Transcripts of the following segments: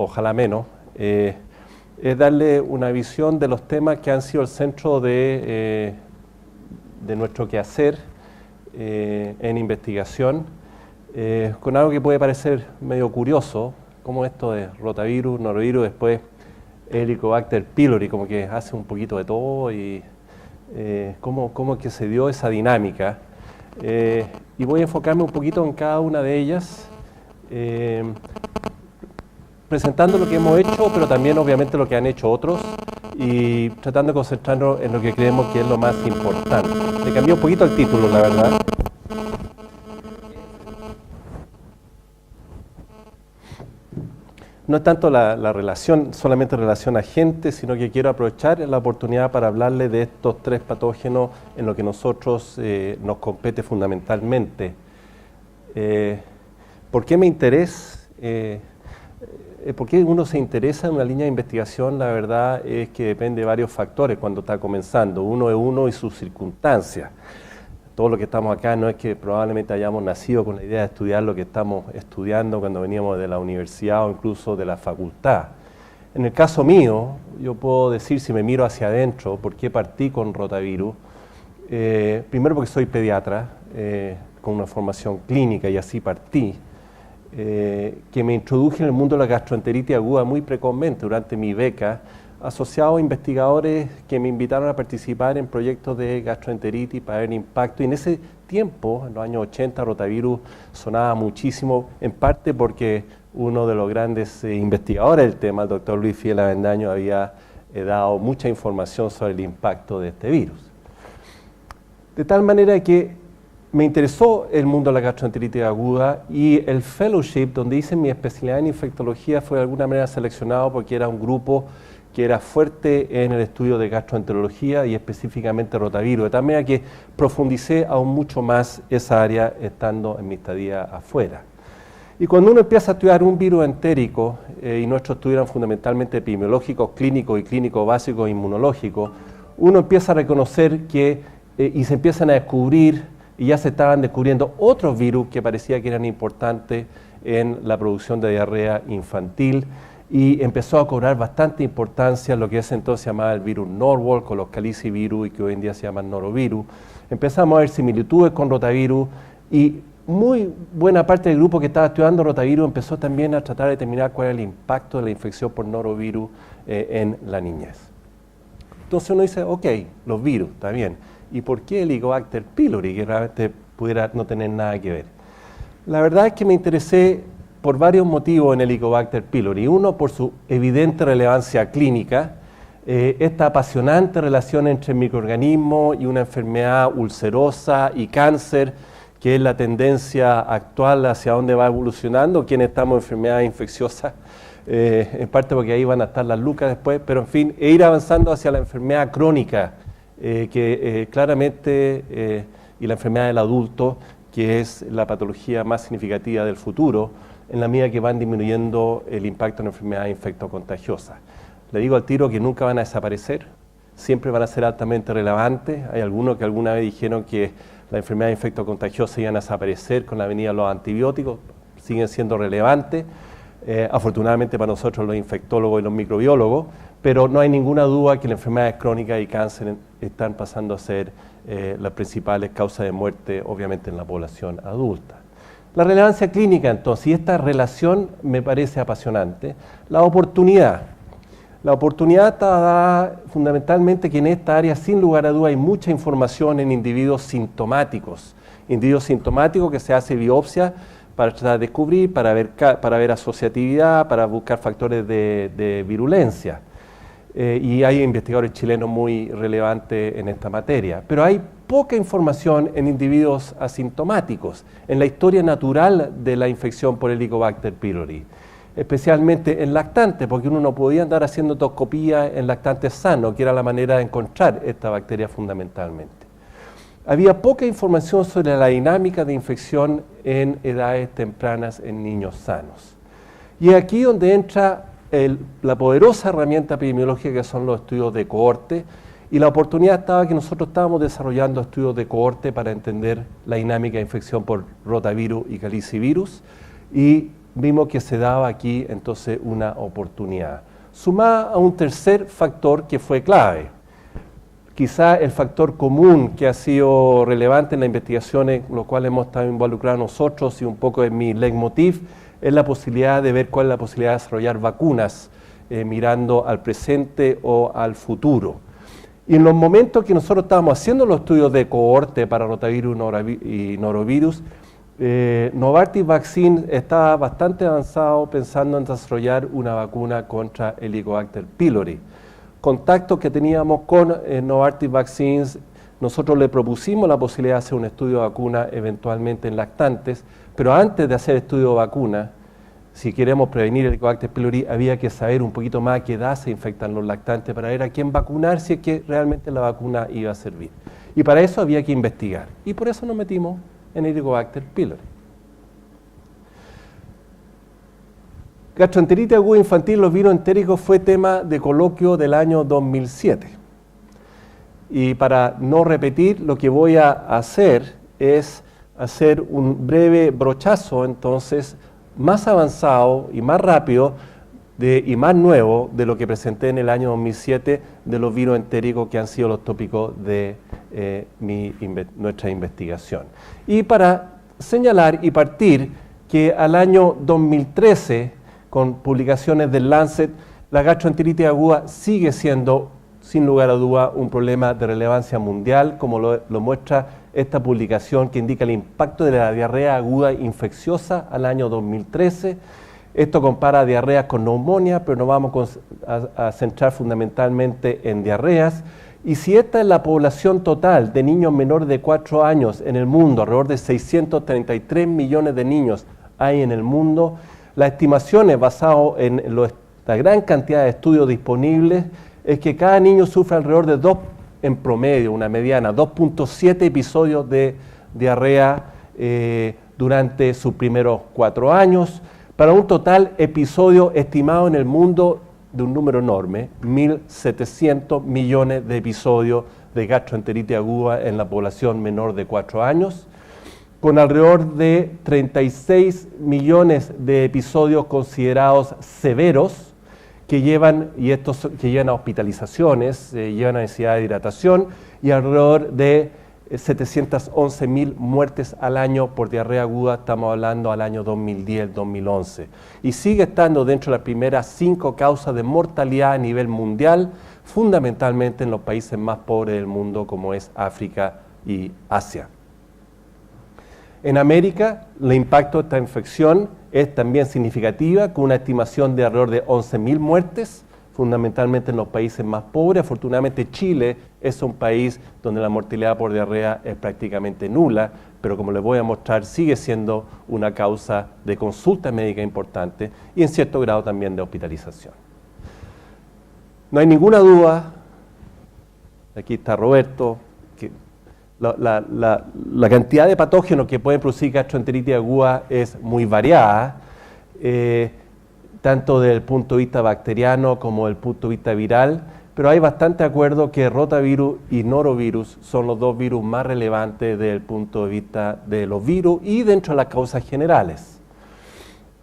ojalá menos, es darle una visión de los temas que han sido el centro de nuestro quehacer en investigación, con algo que puede parecer medio curioso, como esto de rotavirus, norovirus, después Helicobacter pylori, como que hace un poquito de todo y cómo que se dio esa dinámica. Y voy a enfocarme un poquito en cada una de ellas, presentando lo que hemos hecho, pero también obviamente lo que han hecho otros, y tratando de concentrarnos en lo que creemos que es lo más importante. Le cambié un poquito el título, la verdad. No es tanto la relación, solamente relación agente, sino que quiero aprovechar la oportunidad para hablarle de estos tres patógenos en lo que nosotros nos compete fundamentalmente. ¿Por qué me interesa? ¿Por qué uno se interesa en una línea de investigación? La verdad es que depende de varios factores cuando está comenzando. Uno es uno y sus circunstancias. Todo lo que estamos acá no es que probablemente hayamos nacido con la idea de estudiar lo que estamos estudiando cuando veníamos de la universidad o incluso de la facultad. En el caso mío, yo puedo decir, si me miro hacia adentro, por qué partí con rotavirus. Primero porque soy pediatra, con una formación clínica y así partí. Que me introduje en el mundo de la gastroenteritis aguda muy precozmente durante mi beca, asociado a investigadores que me invitaron a participar en proyectos de gastroenteritis para ver impacto. Y en ese tiempo, en los años 80, rotavirus sonaba muchísimo, en parte porque uno de los grandes investigadores del tema, el doctor Luis Fiel Avendaño, había dado mucha información sobre el impacto de este virus. De tal manera que me interesó el mundo de la gastroenteritis aguda y el fellowship, donde hice mi especialidad en infectología, fue de alguna manera seleccionado porque era un grupo que era fuerte en el estudio de gastroenterología y específicamente rotavirus, de tal manera que profundicé aún mucho más esa área estando en mi estadía afuera. Y cuando uno empieza a estudiar un virus entérico, y nuestros estudios eran fundamentalmente epidemiológicos, clínicos y clínicos básicos e inmunológicos, uno empieza a reconocer que, y se empiezan a descubrir, y ya se estaban descubriendo otros virus que parecía que eran importantes en la producción de diarrea infantil, y empezó a cobrar bastante importancia lo que ese entonces se llamaba el virus Norwalk o los calicivirus y que hoy en día se llaman norovirus. Empezamos a ver similitudes con rotavirus y muy buena parte del grupo que estaba estudiando rotavirus empezó también a tratar de determinar cuál era el impacto de la infección por norovirus en la niñez. Entonces uno dice, ok, los virus, está bien. ¿Y por qué el Helicobacter pylori, que realmente pudiera no tener nada que ver? La verdad es que me interesé por varios motivos en el Helicobacter pylori. Uno, por su evidente relevancia clínica, esta apasionante relación entre el microorganismo y una enfermedad ulcerosa y cáncer, que es la tendencia actual hacia dónde va evolucionando, quienes estamos en enfermedades infecciosas, en parte porque ahí van a estar las lucas después, pero en fin, e ir avanzando hacia la enfermedad crónica, claramente, y la enfermedad del adulto, que es la patología más significativa del futuro, en la medida que van disminuyendo el impacto en enfermedades infectocontagiosas. Le digo al tiro que nunca van a desaparecer, siempre van a ser altamente relevantes. Hay algunos que alguna vez dijeron que las enfermedades infectocontagiosas iban a desaparecer con la venida de los antibióticos, siguen siendo relevantes, afortunadamente para nosotros los infectólogos y los microbiólogos, pero no hay ninguna duda que las enfermedades crónicas y cáncer están pasando a ser las principales causas de muerte, obviamente en la población adulta. La relevancia clínica, entonces, y esta relación me parece apasionante. La oportunidad está dada fundamentalmente que en esta área, sin lugar a duda, hay mucha información en individuos sintomáticos que se hace biopsia para tratar de descubrir, para ver asociatividad, para buscar factores de virulencia. Y hay investigadores chilenos muy relevantes en esta materia. Pero hay poca información en individuos asintomáticos, en la historia natural de la infección por Helicobacter pylori, especialmente en lactantes, porque uno no podía andar haciendo endoscopía en lactantes sanos, que era la manera de encontrar esta bacteria fundamentalmente. Había poca información sobre la dinámica de infección en edades tempranas en niños sanos. Y es aquí donde entra la poderosa herramienta epidemiológica que son los estudios de cohorte, y la oportunidad estaba que nosotros estábamos desarrollando estudios de cohorte para entender la dinámica de infección por rotavirus y calicivirus, y vimos que se daba aquí entonces una oportunidad. Sumada a un tercer factor que fue clave. Quizá el factor común que ha sido relevante en las investigaciones, en lo cual hemos estado involucrados nosotros y un poco en mi leitmotiv, es la posibilidad de ver cuál es la posibilidad de desarrollar vacunas mirando al presente o al futuro. Y en los momentos que nosotros estábamos haciendo los estudios de cohorte para rotavirus y norovirus, Novartis Vaccine estaba bastante avanzado pensando en desarrollar una vacuna contra el Helicobacter pylori. Contactos que teníamos con Novartis Vaccines, nosotros le propusimos la posibilidad de hacer un estudio de vacuna eventualmente en lactantes, pero antes de hacer estudio de vacuna, si queremos prevenir el Helicobacter pylori, había que saber un poquito más a qué edad se infectan los lactantes para ver a quién vacunar si es que realmente la vacuna iba a servir. Y para eso había que investigar, y por eso nos metimos en Helicobacter pylori. Gastroenteritis aguda infantil, los virus entéricos, fue tema de coloquio del año 2007. Y para no repetir, lo que voy a hacer es hacer un breve brochazo, entonces, más avanzado y más rápido y más nuevo de lo que presenté en el año 2007 de los virus entéricos que han sido los tópicos de nuestra investigación. Y para señalar y partir que al año 2013, con publicaciones del Lancet, la gastroenteritis aguda sigue siendo, sin lugar a duda, un problema de relevancia mundial, como lo muestra esta publicación que indica el impacto de la diarrea aguda infecciosa al año 2013. Esto compara diarreas con neumonía, pero nos vamos a centrar fundamentalmente en diarreas. Y si esta es la población total de niños menores de 4 años en el mundo, alrededor de 633 millones de niños hay en el mundo, las estimaciones basadas en la gran cantidad de estudios disponibles es que cada niño sufre alrededor de en promedio, una mediana, 2.7 episodios de diarrea durante sus primeros 4 años, para un total episodio estimado en el mundo de un número enorme, 1.700 millones de episodios de gastroenteritis aguda en la población menor de 4 años, con alrededor de 36 millones de episodios considerados severos que llevan a hospitalizaciones, llevan a necesidad de hidratación y alrededor de 711.000 muertes al año por diarrea aguda, estamos hablando al año 2010-2011. Y sigue estando dentro de las primeras 5 causas de mortalidad a nivel mundial, fundamentalmente en los países más pobres del mundo como es África y Asia. En América, el impacto de esta infección es también significativa, con una estimación de alrededor de 11.000 muertes, fundamentalmente en los países más pobres. Afortunadamente Chile es un país donde la mortalidad por diarrea es prácticamente nula, pero como les voy a mostrar, sigue siendo una causa de consulta médica importante y en cierto grado también de hospitalización. No hay ninguna duda, aquí está Roberto, que la cantidad de patógenos que pueden producir gastroenteritis aguda es muy variada, tanto desde el punto de vista bacteriano como desde el punto de vista viral, pero hay bastante acuerdo que rotavirus y norovirus son los 2 virus más relevantes desde el punto de vista de los virus y dentro de las causas generales.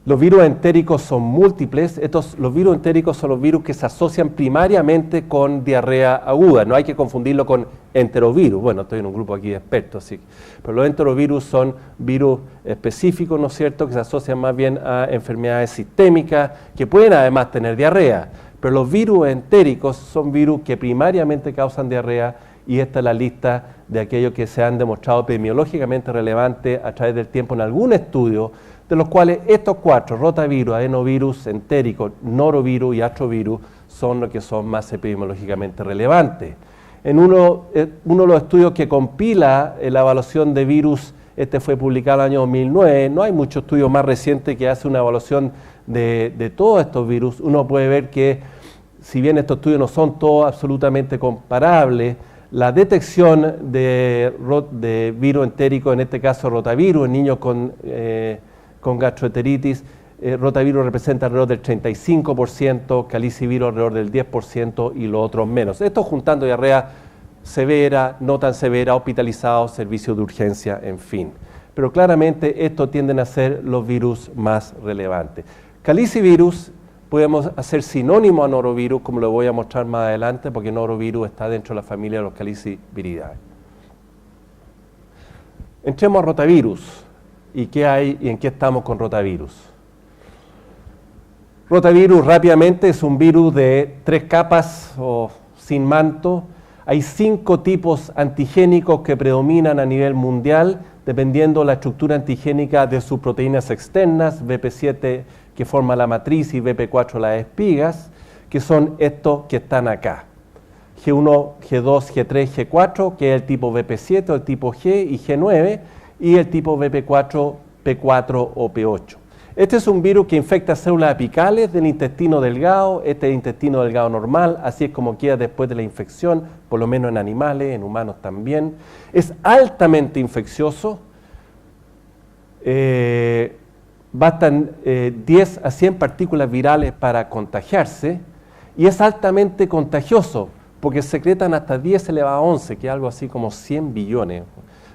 Los virus entéricos son múltiples. Los virus entéricos son los virus que se asocian primariamente con diarrea aguda. No hay que confundirlo con enterovirus. Bueno, estoy en un grupo aquí de expertos, sí. Pero los enterovirus son virus específicos, ¿no es cierto?, que se asocian más bien a enfermedades sistémicas, que pueden además tener diarrea. Pero los virus entéricos son virus que primariamente causan diarrea, y esta es la lista de aquellos que se han demostrado epidemiológicamente relevantes a través del tiempo en algún estudio, de los cuales estos 4, rotavirus, adenovirus, entérico, norovirus y astrovirus, son los que son más epidemiológicamente relevantes. En uno de los estudios que compila la evaluación de virus, este fue publicado en el año 2009, no hay mucho estudio más reciente que hace una evaluación de todos estos virus. Uno puede ver que, si bien estos estudios no son todos absolutamente comparables, la detección de virus entérico, en este caso rotavirus, en niños con gastroenteritis, rotavirus representa alrededor del 35%, calicivirus alrededor del 10% y los otros menos. Esto juntando diarrea severa, no tan severa, hospitalizados, servicios de urgencia, en fin. pero claramente estos tienden a ser los virus más relevantes. Calicivirus podemos hacer sinónimo a norovirus, como lo voy a mostrar más adelante, porque norovirus está dentro de la familia de los Caliciviridae. Entremos a rotavirus. ¿Y qué hay y en qué estamos con rotavirus? Rotavirus rápidamente es un virus de 3 capas o sin manto. Hay 5 tipos antigénicos que predominan a nivel mundial, dependiendo de la estructura antigénica de sus proteínas externas, BP7 que forma la matriz y BP4 las espigas, que son estos que están acá. G1, G2, G3, G4, que es el tipo BP7, el tipo G y G9, y el tipo BP4, P4 o P8. Este es un virus que infecta células apicales del intestino delgado, este es el intestino delgado normal, así es como queda después de la infección, por lo menos en animales, en humanos también. Es altamente infeccioso, bastan 10 a 100 partículas virales para contagiarse, y es altamente contagioso, porque secretan hasta 10 elevado a 11, que es algo así como 100 billones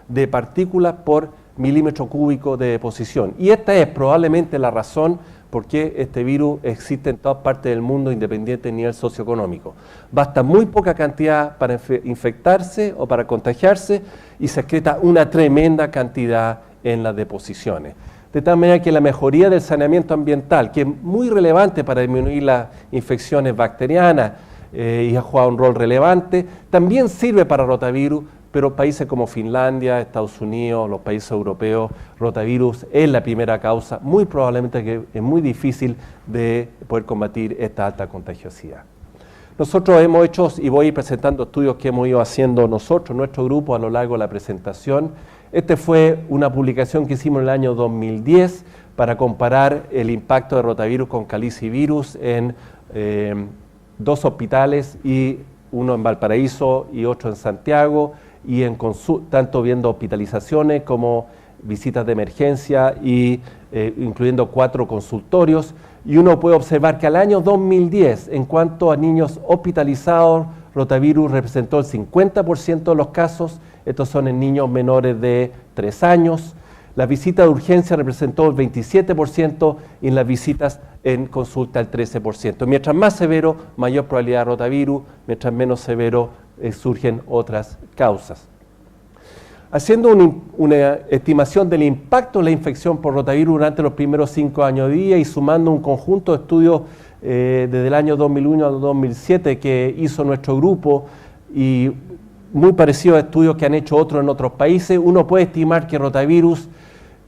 de partículas por milímetro cúbico de deposición. Y esta es probablemente la razón por qué este virus existe en todas partes del mundo, independiente del nivel socioeconómico. Basta muy poca cantidad para infectarse o para contagiarse y se excreta una tremenda cantidad en las deposiciones. De tal manera que la mejoría del saneamiento ambiental, que es muy relevante para disminuir las infecciones bacterianas y ha jugado un rol relevante, también sirve para rotavirus, pero países como Finlandia, Estados Unidos, los países europeos, rotavirus es la primera causa, muy probablemente que es muy difícil de poder combatir esta alta contagiosidad. Nosotros hemos hecho, y voy a ir presentando estudios que hemos ido haciendo nosotros, nuestro grupo, a lo largo de la presentación. Esta fue una publicación que hicimos en el año 2010 para comparar el impacto de rotavirus con calicivirus en 2 hospitales, y uno en Valparaíso y otro en Santiago, y tanto viendo hospitalizaciones como visitas de emergencia, y incluyendo 4 consultorios, y uno puede observar que al año 2010, en cuanto a niños hospitalizados, rotavirus representó el 50% de los casos, estos son en niños menores de 3 años, la visita de urgencia representó el 27% y en las visitas en consulta el 13%. Mientras más severo, mayor probabilidad de rotavirus, mientras menos severo, surgen otras causas. Haciendo una estimación del impacto de la infección por rotavirus durante los primeros 5 años de vida y sumando un conjunto de estudios desde el año 2001 al 2007 que hizo nuestro grupo y muy parecido a estudios que han hecho otros en otros países, uno puede estimar que rotavirus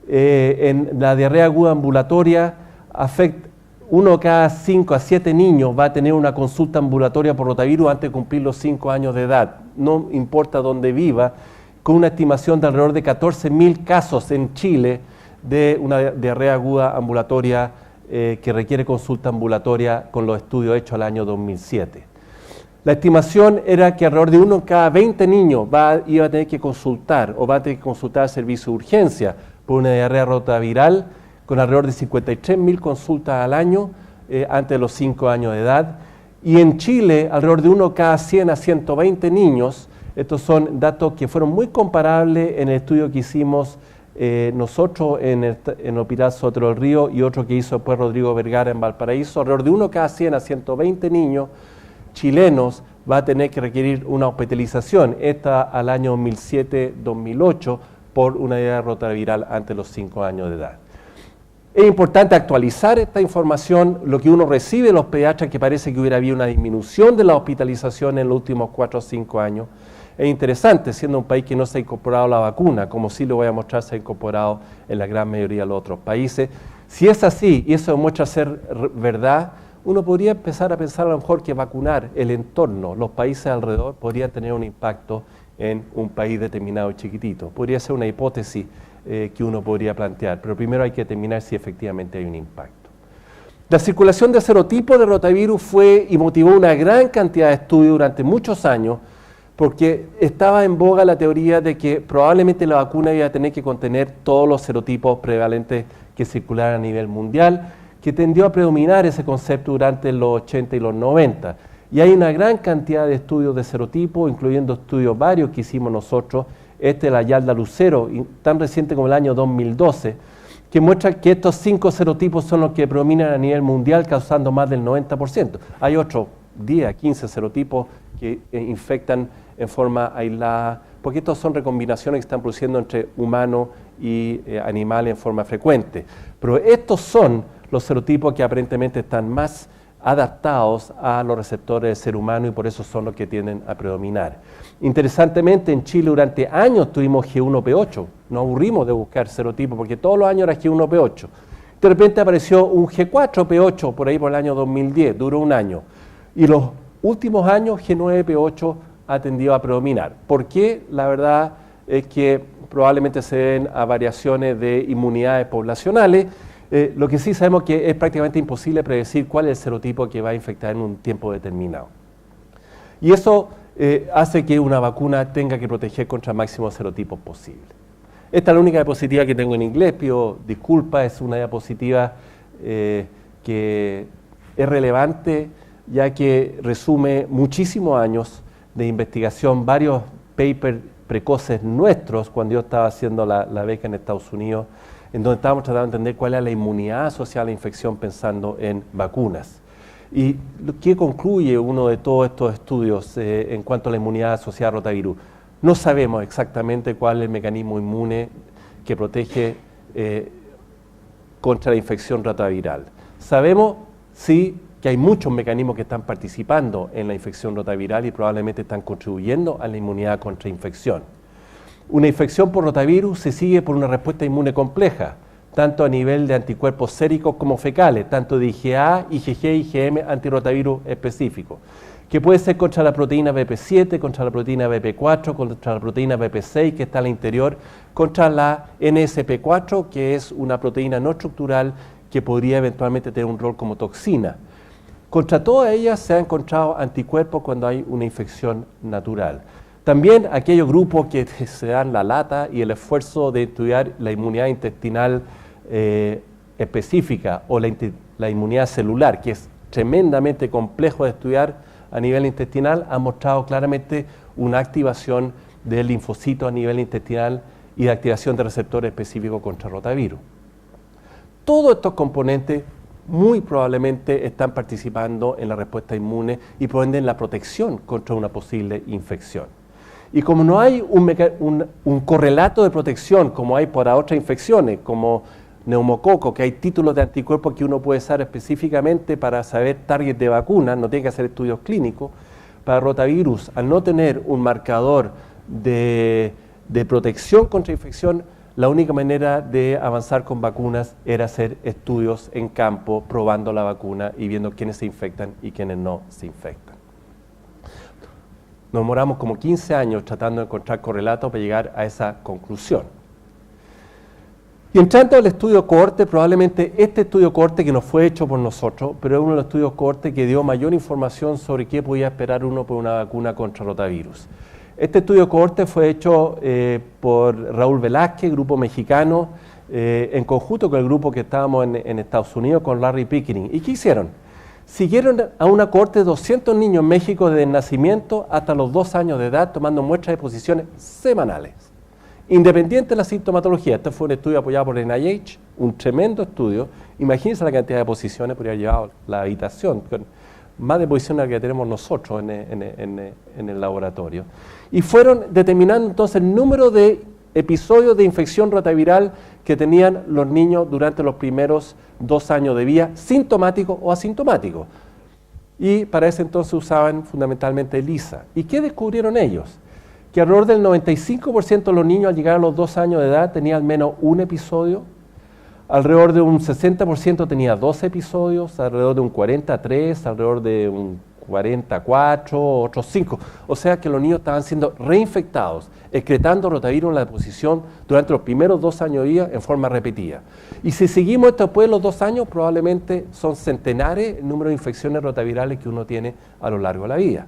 en la diarrea aguda ambulatoria afecta 1 cada 5 a 7 niños va a tener una consulta ambulatoria por rotavirus antes de cumplir los 5 años de edad, no importa dónde viva, con una estimación de alrededor de 14.000 casos en Chile de una diarrea aguda ambulatoria que requiere consulta ambulatoria con los estudios hechos al año 2007. La estimación era que alrededor de 1 cada 20 niños iba a tener que consultar o va a tener que consultar al servicio de urgencia por una diarrea rotaviral, con alrededor de 53.000 consultas al año antes de los 5 años de edad. Y en Chile, alrededor de 1 cada 100 a 120 niños. Estos son datos que fueron muy comparables en el estudio que hicimos nosotros en el Hospital Sotero del Río y otro que hizo después Rodrigo Vergara en Valparaíso. Alrededor de 1 cada 100 a 120 niños chilenos va a tener que requerir una hospitalización, esta al año 2007-2008, por una diarrea rotaviral antes de los 5 años de edad. Es importante actualizar esta información, lo que uno recibe de los pediatras, que parece que hubiera habido una disminución de la hospitalización en los últimos 4 o 5 años. Es interesante, siendo un país que no se ha incorporado a la vacuna, como sí lo voy a mostrar, se ha incorporado en la gran mayoría de los otros países. Si es así, y eso demuestra ser verdad, uno podría empezar a pensar a lo mejor que vacunar el entorno, los países alrededor, podría tener un impacto en un país determinado y chiquitito. Podría ser una hipótesis que uno podría plantear, pero primero hay que determinar si efectivamente hay un impacto. La circulación de serotipos de rotavirus fue y motivó una gran cantidad de estudios durante muchos años, porque estaba en boga la teoría de que probablemente la vacuna iba a tener que contener todos los serotipos prevalentes que circularan a nivel mundial, que tendió a predominar ese concepto durante los 80 y los 90. Y hay una gran cantidad de estudios de serotipos, incluyendo estudios varios que hicimos nosotros la Yalda Lucero, tan reciente como el año 2012, que muestra que estos 5 serotipos son los que predominan a nivel mundial, causando más del 90%. Hay otros 10, 15 serotipos que infectan en forma aislada, porque estos son recombinaciones que están produciendo entre humano y animal en forma frecuente. Pero estos son los serotipos que aparentemente están más adaptados a los receptores del ser humano y por eso son los que tienden a predominar. Interesantemente, en Chile durante años tuvimos G1P8, nos aburrimos de buscar serotipos porque todos los años era G1P8. De repente apareció un G4P8 por ahí por el año 2010, duró un año. Y los últimos años G9P8 ha tendido a predominar. ¿Por qué? La verdad es que probablemente se deben a variaciones de inmunidades poblacionales. Lo que sí sabemos que es prácticamente imposible predecir cuál es el serotipo que va a infectar en un tiempo determinado. Y eso hace que una vacuna tenga que proteger contra el máximo serotipos posible. Esta es la única diapositiva que tengo en inglés, pido disculpas, es una diapositiva que es relevante ya que resume muchísimos años de investigación, varios papers precoces nuestros cuando yo estaba haciendo la beca en Estados Unidos, en donde estábamos tratando de entender cuál era la inmunidad asociada a la infección pensando en vacunas. ¿Y qué concluye uno de todos estos estudios en cuanto a la inmunidad asociada a rotavirus? No sabemos exactamente cuál es el mecanismo inmune que protege contra la infección rotaviral. Sabemos, sí, que hay muchos mecanismos que están participando en la infección rotaviral y probablemente están contribuyendo a la inmunidad contra infección. Una infección por rotavirus se sigue por una respuesta inmune compleja, tanto a nivel de anticuerpos séricos como fecales, tanto de IgA, IgG, IgM, antirrotavirus específico, que puede ser contra la proteína BP7, contra la proteína BP4, contra la proteína BP6 que está al interior, contra la NSP4, que es una proteína no estructural que podría eventualmente tener un rol como toxina. Contra todas ellas se han encontrado anticuerpos cuando hay una infección natural. También aquellos grupos que se dan la lata y el esfuerzo de estudiar la inmunidad intestinal específica o la inmunidad celular, que es tremendamente complejo de estudiar a nivel intestinal, han mostrado claramente una activación del linfocito a nivel intestinal y de activación de receptores específicos contra rotavirus. Todos estos componentes muy probablemente están participando en la respuesta inmune y por ende en la protección contra una posible infección. Y como no hay un correlato de protección como hay para otras infecciones, como neumococo, que hay títulos de anticuerpos que uno puede usar específicamente para saber target de vacuna, no tiene que hacer estudios clínicos, para rotavirus, al no tener un marcador de protección contra infección, la única manera de avanzar con vacunas era hacer estudios en campo, probando la vacuna y viendo quiénes se infectan y quiénes no se infectan. Nos demoramos como 15 años tratando de encontrar correlatos para llegar a esa conclusión. Y entrando al estudio cohorte, probablemente este estudio cohorte que no fue hecho por nosotros, pero es uno de los estudios cohorte que dio mayor información sobre qué podía esperar uno por una vacuna contra rotavirus. Este estudio cohorte fue hecho por Raúl Velázquez, grupo mexicano, en conjunto con el grupo que estábamos en Estados Unidos, con Larry Pickering. ¿Y qué hicieron? Siguieron a una cohorte de 200 niños en México desde el nacimiento hasta los 2 años de edad, tomando muestras de posiciones semanales, independiente de la sintomatología. Este fue un estudio apoyado por el NIH, un tremendo estudio. Imagínense la cantidad de posiciones por haber llevado la habitación, con más de posiciones que tenemos nosotros en el laboratorio. Y fueron determinando entonces el número de episodios de infección rotaviral que tenían los niños durante los primeros 2 años de vida, sintomáticos o asintomáticos. Y para ese entonces usaban fundamentalmente ELISA. ¿Y qué descubrieron ellos? Que alrededor del 95% de los niños al llegar a los 2 años de edad tenían al menos un episodio, alrededor de un 60% tenía 2 episodios, alrededor de un 43%, alrededor de un 44%, otros 5%. O sea que los niños estaban siendo reinfectados, excretando rotavirus en la deposición durante los primeros 2 años de vida en forma repetida. Y si seguimos esto después de los 2 años, probablemente son centenares el número de infecciones rotavirales que uno tiene a lo largo de la vida.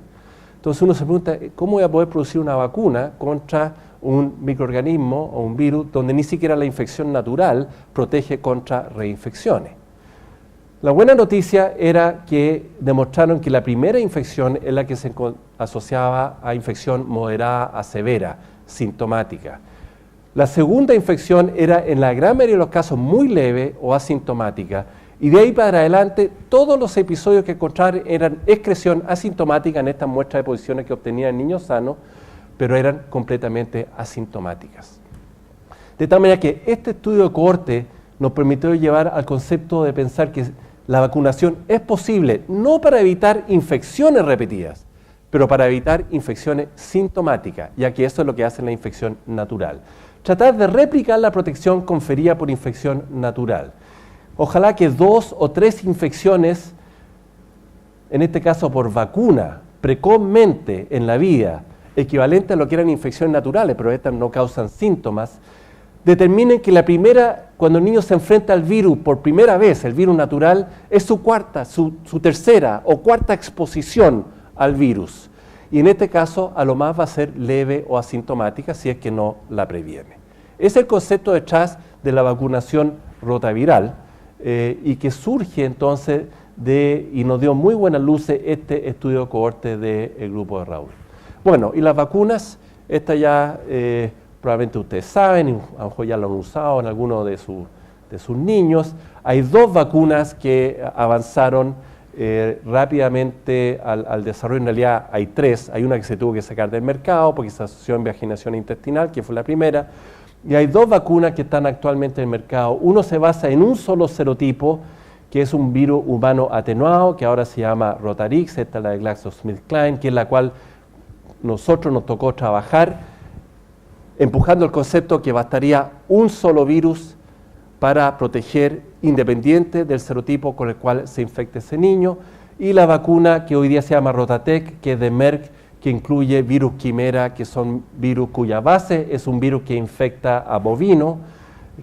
Entonces uno se pregunta, ¿cómo voy a poder producir una vacuna contra un microorganismo o un virus donde ni siquiera la infección natural protege contra reinfecciones? La buena noticia era que demostraron que la primera infección es la que se asociaba a infección moderada a severa, sintomática. La segunda infección era en la gran mayoría de los casos muy leve o asintomática, y de ahí para adelante todos los episodios que encontraron eran excreción asintomática en estas muestras de posiciones que obtenían niños sanos, pero eran completamente asintomáticas. De tal manera que este estudio de cohorte nos permitió llevar al concepto de pensar que la vacunación es posible, no para evitar infecciones repetidas, pero para evitar infecciones sintomáticas, ya que eso es lo que hace la infección natural. Tratar de replicar la protección conferida por infección natural. Ojalá que 2 o 3 infecciones, en este caso por vacuna, precozmente en la vida, equivalente a lo que eran infecciones naturales, pero estas no causan síntomas, determinen que la primera, cuando el niño se enfrenta al virus por primera vez, el virus natural, es su cuarta, su tercera o cuarta exposición al virus. Y en este caso, a lo más va a ser leve o asintomática si es que no la previene. Es el concepto detrás de la vacunación rotaviral y que surge entonces y nos dio muy buenas luces este estudio de cohorte del grupo de Raúl. Bueno, y las vacunas, esta ya probablemente ustedes saben, a lo mejor ya lo han usado en algunos de sus niños. Hay 2 vacunas que avanzaron rápidamente al desarrollo. En realidad hay 3. Hay una que se tuvo que sacar del mercado porque se asoció a invaginación intestinal, que fue la primera. Y hay 2 vacunas que están actualmente en el mercado. Uno se basa en un solo serotipo, que es un virus humano atenuado, que ahora se llama Rotarix, esta es la de GlaxoSmithKline, que es la cual nosotros nos tocó trabajar, empujando el concepto que bastaría un solo virus para proteger, independiente del serotipo con el cual se infecte ese niño, y la vacuna que hoy día se llama Rotatec, que es de Merck, que incluye virus quimera, que son virus cuya base es un virus que infecta a bovino,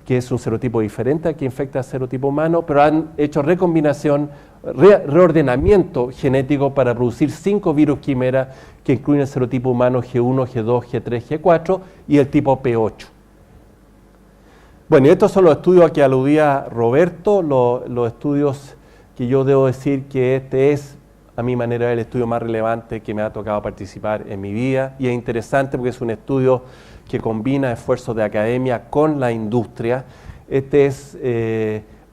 que es un serotipo diferente al que infecta a serotipo humano, pero han hecho recombinación, reordenamiento genético para producir 5 virus quimera que incluyen el serotipo humano G1, G2, G3, G4 y el tipo P8. Bueno, y estos son los estudios a que aludía Roberto, los estudios que yo debo decir que este es, a mi manera, el estudio más relevante que me ha tocado participar en mi vida, y es interesante porque es un estudio que combina esfuerzos de academia con la industria. Este es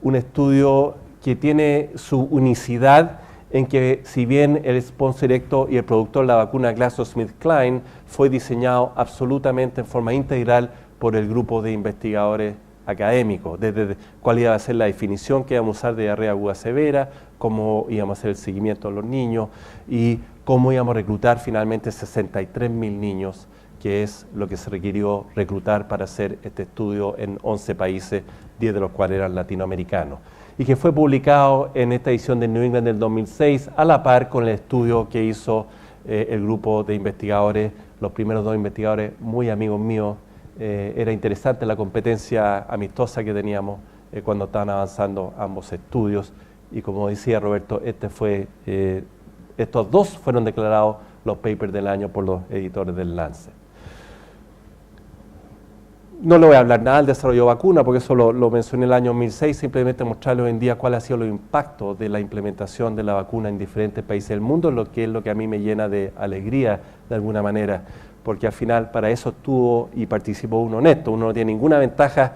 un estudio que tiene su unicidad en que, si bien el sponsor directo y el productor de la vacuna GlaxoSmithKline fue diseñado absolutamente en forma integral por el grupo de investigadores académicos, desde cuál iba a ser la definición que íbamos a usar de diarrea aguda severa, cómo íbamos a hacer el seguimiento de los niños y cómo íbamos a reclutar finalmente 63.000 niños, que es lo que se requirió reclutar para hacer este estudio en 11 países, 10 de los cuales eran latinoamericanos, y que fue publicado en esta edición de New England del 2006, a la par con el estudio que hizo el grupo de investigadores, los primeros 2 investigadores, muy amigos míos. Era interesante la competencia amistosa que teníamos cuando estaban avanzando ambos estudios, y como decía Roberto, estos 2 fueron declarados los papers del año por los editores del Lancet. No le voy a hablar nada del desarrollo de vacuna, porque eso lo mencioné en el año 2006, simplemente mostrarle hoy en día cuál ha sido el impacto de la implementación de la vacuna en diferentes países del mundo, lo que es lo que a mí me llena de alegría de alguna manera, porque al final para eso estuvo y participó uno honesto. Uno no tiene ninguna ventaja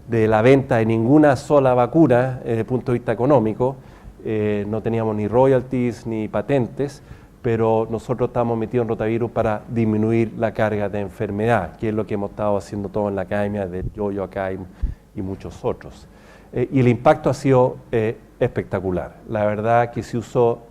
de la venta de ninguna sola vacuna desde el punto de vista económico, no teníamos ni royalties ni patentes, pero nosotros estamos metidos en rotavirus para disminuir la carga de enfermedad, que es lo que hemos estado haciendo todo en la academia, de yo acá y muchos otros. Y el impacto ha sido espectacular. La verdad que si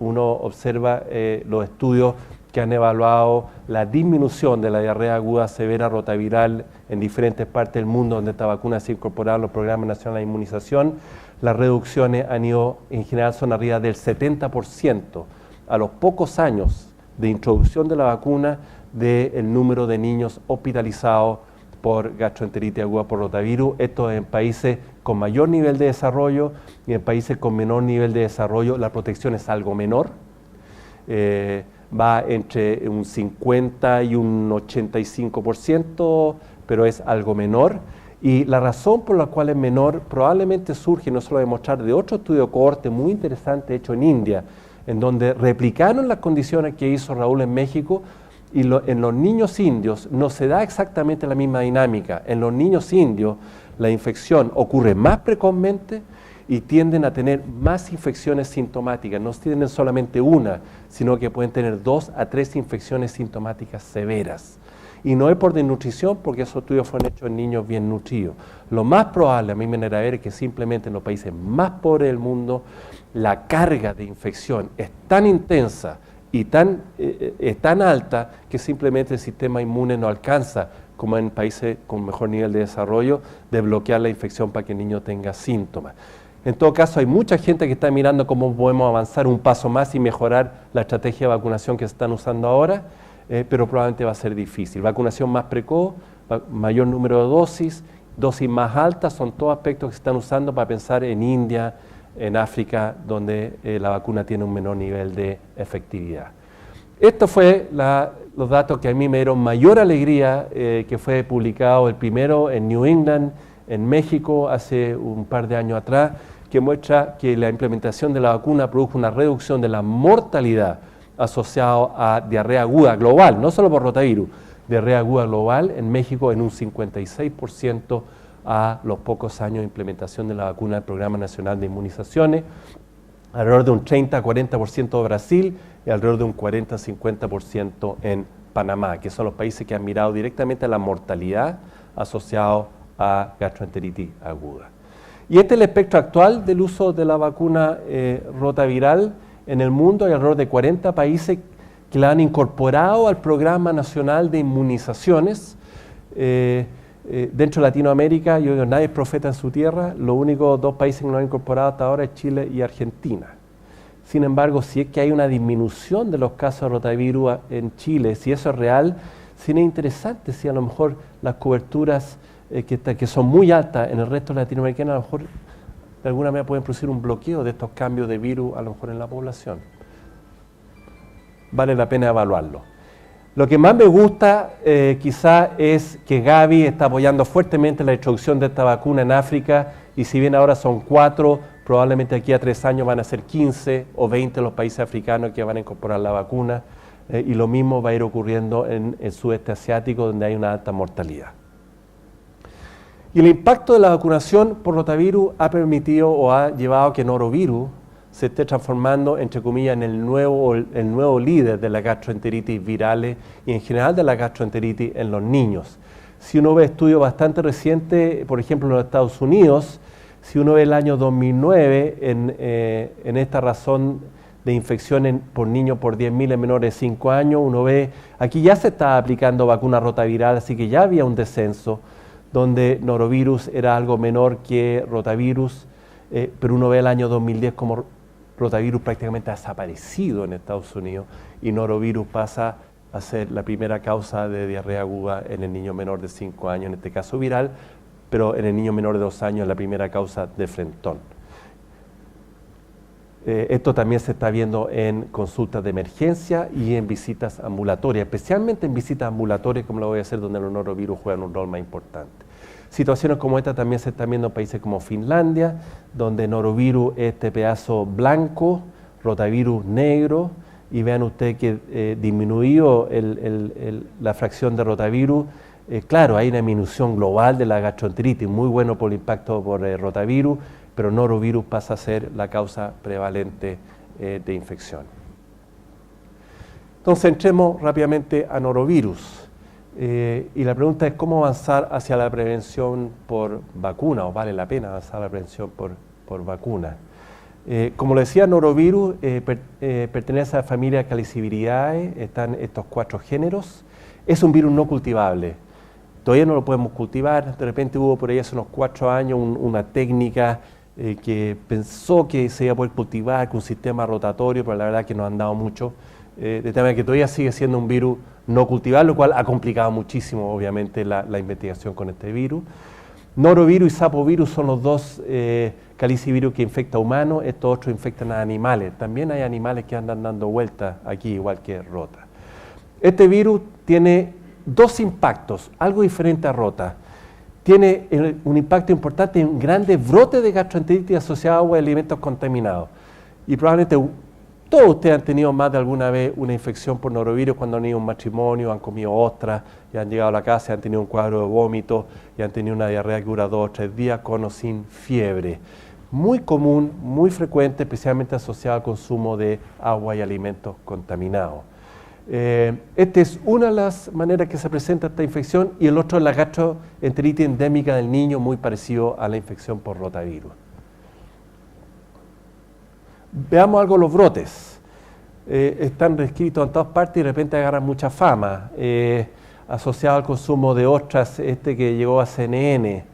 uno observa los estudios que han evaluado la disminución de la diarrea aguda severa rotaviral en diferentes partes del mundo donde esta vacuna se ha incorporado en los programas nacionales de inmunización, las reducciones han ido, en general son arriba del 70%, a los pocos años de introducción de la vacuna, del número de niños hospitalizados por gastroenteritis aguda por rotavirus. Esto en países con mayor nivel de desarrollo, y en países con menor nivel de desarrollo la protección es algo menor. Va entre un 50 y un 85%, pero es algo menor. Y la razón por la cual es menor probablemente surge, no se lo voy a mostrar, de otro estudio de cohorte muy interesante hecho en India, en donde replicaron las condiciones que hizo Raúl en México y en los niños indios no se da exactamente la misma dinámica. En los niños indios la infección ocurre más precozmente y tienden a tener más infecciones sintomáticas. No tienen solamente una, sino que pueden tener 2 a 3 infecciones sintomáticas severas. Y no es por desnutrición, porque esos estudios fueron hechos en niños bien nutridos. Lo más probable, a mi manera de ver, es que simplemente en los países más pobres del mundo, la carga de infección es tan intensa y es tan alta que simplemente el sistema inmune no alcanza, como en países con mejor nivel de desarrollo, de bloquear la infección para que el niño tenga síntomas. En todo caso, hay mucha gente que está mirando cómo podemos avanzar un paso más y mejorar la estrategia de vacunación que se están usando ahora, pero probablemente va a ser difícil. Vacunación más precoz, mayor número de dosis más altas, son todos aspectos que se están usando para pensar en India, en África, donde la vacuna tiene un menor nivel de efectividad. Estos fue los datos que a mí me dieron mayor alegría, que fue publicado el primero en New England, en México, hace un par de años atrás, que muestra que la implementación de la vacuna produjo una reducción de la mortalidad asociada a diarrea aguda global, no solo por rotavirus, diarrea aguda global en México en un 56% a los pocos años de implementación de la vacuna del Programa Nacional de Inmunizaciones, alrededor de un 30-40% de Brasil y alrededor de un 40-50% en Panamá, que son los países que han mirado directamente a la mortalidad asociada a gastroenteritis aguda. Y este es el espectro actual del uso de la vacuna rotaviral en el mundo. Hay alrededor de 40 países que la han incorporado al Programa Nacional de Inmunizaciones. Dentro de Latinoamérica, yo digo, nadie es profeta en su tierra. Los únicos 2 países que no han incorporado hasta ahora es Chile y Argentina. Sin embargo, si es que hay una disminución de los casos de rotavirus en Chile, si eso es real, sería interesante si a lo mejor las coberturas que son muy altas en el resto de Latinoamérica, a lo mejor de alguna manera pueden producir un bloqueo de estos cambios de virus a lo mejor en la población. Vale la pena evaluarlo. Lo que más me gusta quizá es que Gavi está apoyando fuertemente la introducción de esta vacuna en África, y si bien ahora son 4, probablemente aquí a 3 años van a ser 15 o 20 los países africanos que van a incorporar la vacuna, y lo mismo va a ir ocurriendo en el sudeste asiático, donde hay una alta mortalidad. Y el impacto de la vacunación por rotavirus ha permitido o ha llevado a que norovirus se esté transformando, entre comillas, en el nuevo líder de la gastroenteritis virales y en general de la gastroenteritis en los niños. Si uno ve estudios bastante recientes, por ejemplo en los Estados Unidos, si uno ve el año 2009 en esta razón de infecciones por niños por 10.000 en menores de 5 años, uno ve, aquí ya se está aplicando vacuna rotaviral, así que ya había un descenso, donde norovirus era algo menor que rotavirus, pero uno ve el año 2010 como rotavirus prácticamente ha desaparecido en Estados Unidos y norovirus pasa a ser la primera causa de diarrea aguda en el niño menor de 5 años, en este caso viral, pero en el niño menor de 2 años la primera causa de frentón. Esto también se está viendo en consultas de emergencia y en visitas ambulatorias, especialmente en visitas ambulatorias, como lo voy a hacer, donde los norovirus juegan un rol más importante. Situaciones como esta también se están viendo en países como Finlandia, donde norovirus es este pedazo blanco, rotavirus negro, y vean ustedes que disminuyó la fracción de rotavirus. Claro, hay una disminución global de la gastroenteritis, muy bueno por el impacto por rotavirus, pero norovirus pasa a ser la causa prevalente de infección. Entonces entremos rápidamente a norovirus. Y la pregunta es cómo avanzar hacia la prevención por vacuna, o vale la pena avanzar a la prevención por vacuna. Como lo decía, norovirus pertenece a la familia Caliciviridae, están estos 4 géneros. Es un virus no cultivable, todavía no lo podemos cultivar. De repente hubo por ahí hace unos 4 años una técnica que pensó que se iba a poder cultivar con un sistema rotatorio, pero la verdad que no han dado mucho, de tal manera que todavía sigue siendo un virus no cultivable, lo cual ha complicado muchísimo obviamente la investigación con este virus. Norovirus y sapovirus son los 2 calicivirus que infectan a humanos, estos otros infectan a animales. También hay animales que andan dando vueltas aquí, igual que rota. Este virus tiene 2 impactos, algo diferente a rota. Tiene un impacto importante en grandes brotes de gastroenteritis asociados a alimentos contaminados. Y probablemente todos ustedes han tenido más de alguna vez una infección por norovirus cuando han ido a un matrimonio, han comido ostras, y han llegado a la casa y han tenido un cuadro de vómito, y han tenido una diarrea que dura 2 o 3 días con o sin fiebre. Muy común, muy frecuente, especialmente asociado al consumo de agua y alimentos contaminados. Esta es una de las maneras que se presenta esta infección, y el otro es la gastroenteritis endémica del niño, muy parecido a la infección por rotavirus. Veamos algo los brotes. Están descritos en todas partes y de repente agarran mucha fama. Asociado al consumo de ostras, que llegó a CNN.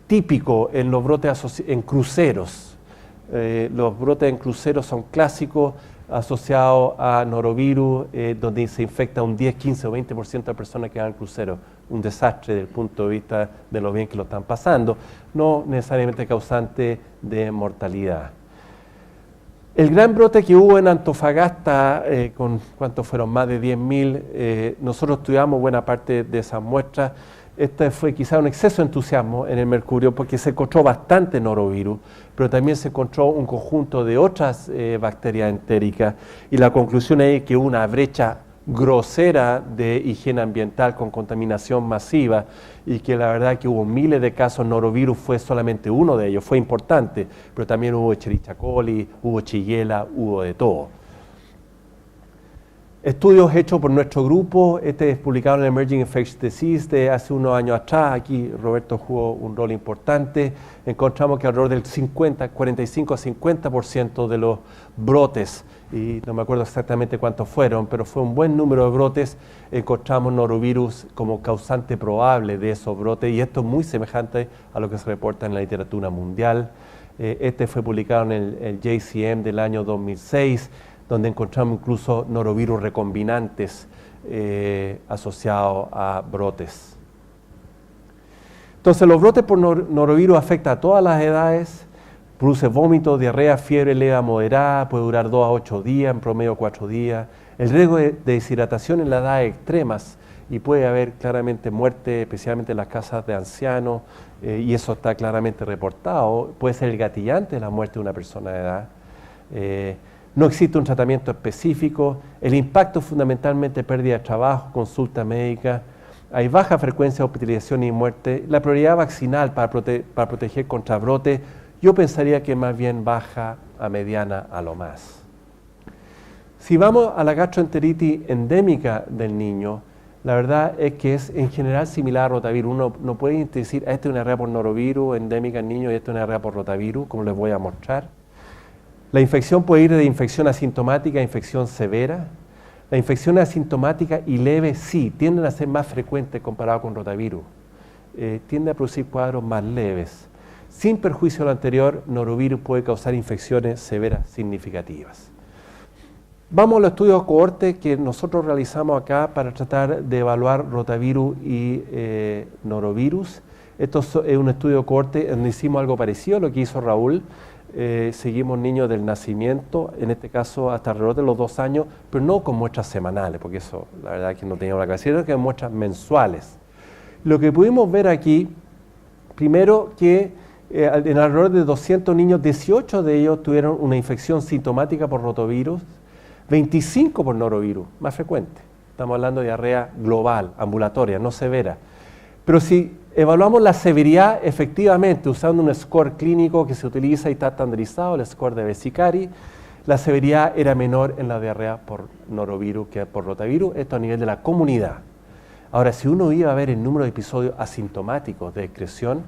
Típico en los brotes en cruceros. Los brotes en cruceros son clásicos, asociados a norovirus, donde se infecta un 10, 15 o 20% de personas que van al crucero. Un desastre desde el punto de vista de lo bien que lo están pasando, no necesariamente causante de mortalidad. El gran brote que hubo en Antofagasta, ¿cuántos fueron? Más de 10.000, nosotros estudiamos buena parte de esas muestras. Este fue quizá un exceso de entusiasmo en el mercurio porque se encontró bastante norovirus, pero también se encontró un conjunto de otras bacterias entéricas, y la conclusión es que hubo una brecha grosera de higiene ambiental con contaminación masiva, y que la verdad que hubo miles de casos. Norovirus fue solamente uno de ellos, fue importante, pero también hubo Escherichia coli, hubo Shigella, hubo de todo. Estudios hechos por nuestro grupo, es publicado en Emerging Infectious Disease de hace unos años atrás. Aquí Roberto jugó un rol importante. Encontramos que alrededor del 45 a 50% de los brotes, y no me acuerdo exactamente cuántos fueron, pero fue un buen número de brotes, encontramos norovirus como causante probable de esos brotes, y esto es muy semejante a lo que se reporta en la literatura mundial. Fue publicado en el JCM del año 2006, donde encontramos incluso norovirus recombinantes asociados a brotes. Entonces, los brotes por norovirus afectan a todas las edades, produce vómito, diarrea, fiebre leve a moderada, puede durar 2 a 8 días, en promedio 4 días. El riesgo de deshidratación en las edades extremas, y puede haber claramente muerte, especialmente en las casas de ancianos, y eso está claramente reportado. Puede ser el gatillante de la muerte de una persona de edad. No existe un tratamiento específico. El impacto es fundamentalmente pérdida de trabajo, consulta médica. Hay baja frecuencia de hospitalización y muerte. La prioridad vaccinal para proteger contra brote, yo pensaría que más bien baja a mediana a lo más. Si vamos a la gastroenteritis endémica del niño, la verdad es que es en general similar a rotavirus. Uno no puede decir, esta es una diarrea por norovirus endémica en niños y esta es una diarrea por rotavirus, como les voy a mostrar. La infección puede ir de infección asintomática a infección severa. La infección asintomática y leve sí, tienden a ser más frecuentes comparado con rotavirus. Tiende a producir cuadros más leves. Sin perjuicio de lo anterior, norovirus puede causar infecciones severas significativas. Vamos a los estudios de cohorte que nosotros realizamos acá para tratar de evaluar rotavirus y norovirus. Esto es un estudio de cohorte donde hicimos algo parecido a lo que hizo Raúl. Seguimos niños del nacimiento, en este caso hasta alrededor de los 2 años, pero no con muestras semanales, porque eso la verdad es que no teníamos la cabeza, sino que muestras mensuales. Lo que pudimos ver aquí, primero que en alrededor de 200 niños, 18 de ellos tuvieron una infección sintomática por rotavirus, 25 por norovirus, más frecuente. Estamos hablando de diarrea global, ambulatoria, no severa. Pero si evaluamos la severidad efectivamente usando un score clínico que se utiliza y está estandarizado, el score de Vesicari, la severidad era menor en la diarrea por norovirus que por rotavirus, esto a nivel de la comunidad. Ahora, si uno iba a ver el número de episodios asintomáticos de excreción,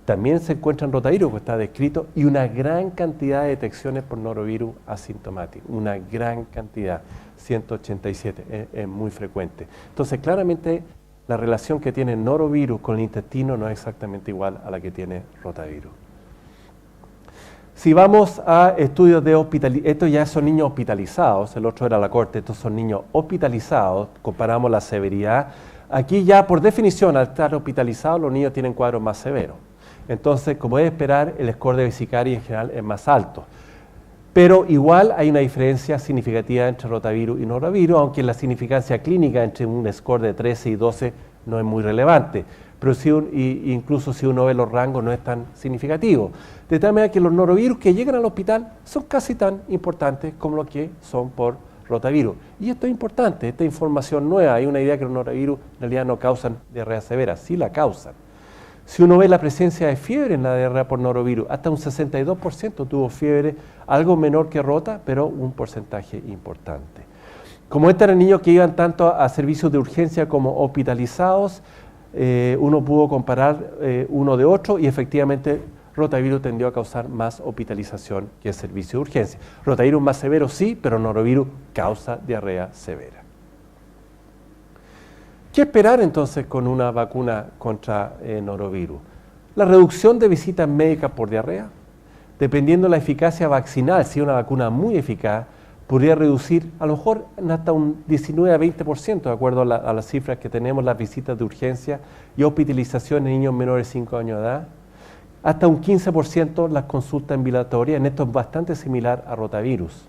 también se encuentra en rotavirus, que está descrito, y una gran cantidad de detecciones por norovirus asintomático, una gran cantidad, 187, es muy frecuente. Entonces, claramente, la relación que tiene norovirus con el intestino no es exactamente igual a la que tiene rotavirus. Si vamos a estudios de hospitalización, estos ya son niños hospitalizados, el otro era la corte, estos son niños hospitalizados, comparamos la severidad. Aquí ya por definición, al estar hospitalizados, los niños tienen cuadros más severos. Entonces, como es esperar, el score de Vesicari en general es más alto. Pero igual hay una diferencia significativa entre rotavirus y norovirus, aunque la significancia clínica entre un score de 13 y 12 no es muy relevante. pero incluso si uno ve los rangos no es tan significativo. De tal manera que los norovirus que llegan al hospital son casi tan importantes como los que son por rotavirus. Y esto es importante, esta información nueva. Hay una idea que los norovirus en realidad no causan diarrea severa, sí la causan. Si uno ve la presencia de fiebre en la diarrea por norovirus, hasta un 62% tuvo fiebre, algo menor que rota, pero un porcentaje importante. Como estos eran niños que iban tanto a servicios de urgencia como hospitalizados, uno pudo comparar uno de otro y efectivamente rotavirus tendió a causar más hospitalización que el servicio de urgencia. Rotavirus más severo sí, pero norovirus causa diarrea severa. ¿Qué esperar entonces con una vacuna contra norovirus? La reducción de visitas médicas por diarrea, dependiendo de la eficacia vaccinal, si es una vacuna muy eficaz, podría reducir a lo mejor hasta un 19 a 20%, de acuerdo a las cifras que tenemos, las visitas de urgencia y hospitalización en niños menores de 5 años de edad. Hasta un 15% las consultas ambulatorias, en esto es bastante similar a rotavirus.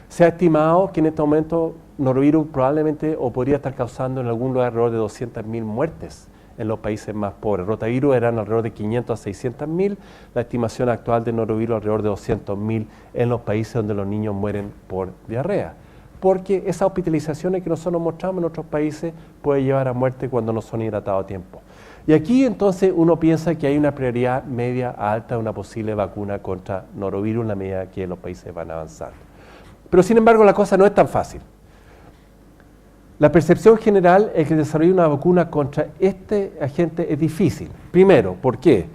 Se ha estimado que en este momento norovirus probablemente o podría estar causando en algún lugar alrededor de 200.000 muertes en los países más pobres. Rotavirus eran alrededor de 500 a 600.000, la estimación actual de norovirus alrededor de 200.000 en los países donde los niños mueren por diarrea. Porque esas hospitalizaciones que nosotros mostramos en otros países puede llevar a muerte cuando no son hidratados a tiempo. Y aquí entonces uno piensa que hay una prioridad media a alta de una posible vacuna contra norovirus en la medida que los países van avanzando. Pero sin embargo la cosa no es tan fácil. La percepción general es que desarrollar una vacuna contra este agente es difícil. Primero, ¿por qué?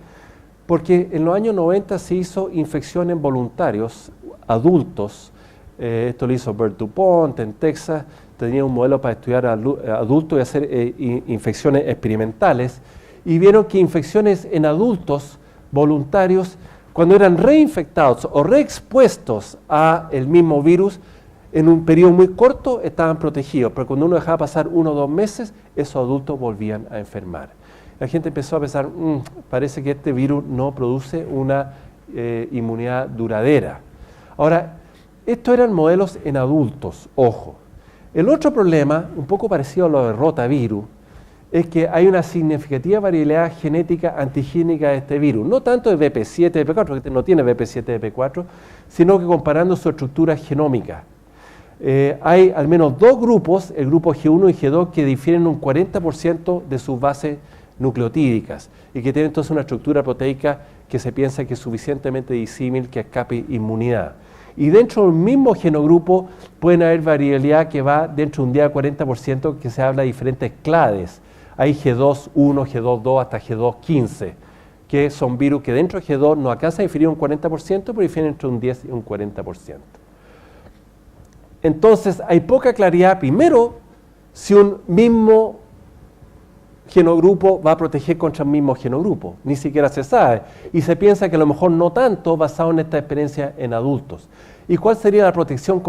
Porque en los años 90 se hizo infección en voluntarios, adultos. Esto lo hizo Bert DuPont en Texas. Tenía un modelo para estudiar adultos y hacer infecciones experimentales. Y vieron que infecciones en adultos voluntarios, cuando eran reinfectados o reexpuestos a el mismo virus, en un periodo muy corto estaban protegidos, pero cuando uno dejaba pasar 1 o 2 meses, esos adultos volvían a enfermar. La gente empezó a pensar, parece que este virus no produce una inmunidad duradera. Ahora, estos eran modelos en adultos, ojo. El otro problema, un poco parecido a lo de rotavirus, es que hay una significativa variabilidad genética antigénica de este virus. No tanto de BP7, BP4, porque no tiene BP7, BP4, sino que comparando su estructura genómica. Hay al menos 2 grupos, el grupo G1 y G2, que difieren un 40% de sus bases nucleotídicas y que tienen entonces una estructura proteica que se piensa que es suficientemente disímil que escape inmunidad. Y dentro del mismo genogrupo pueden haber variabilidad que va dentro de un día 40% que se habla de diferentes clades. Hay G2.1, G2.2 hasta G2.15, que son virus que dentro de G2 no alcanza a diferir un 40%, pero difieren entre un 10 y un 40%. Entonces hay poca claridad, primero, si un mismo genogrupo va a proteger contra el mismo genogrupo. Ni siquiera se sabe. Y se piensa que a lo mejor no tanto basado en esta experiencia en adultos. ¿Y cuál sería la protección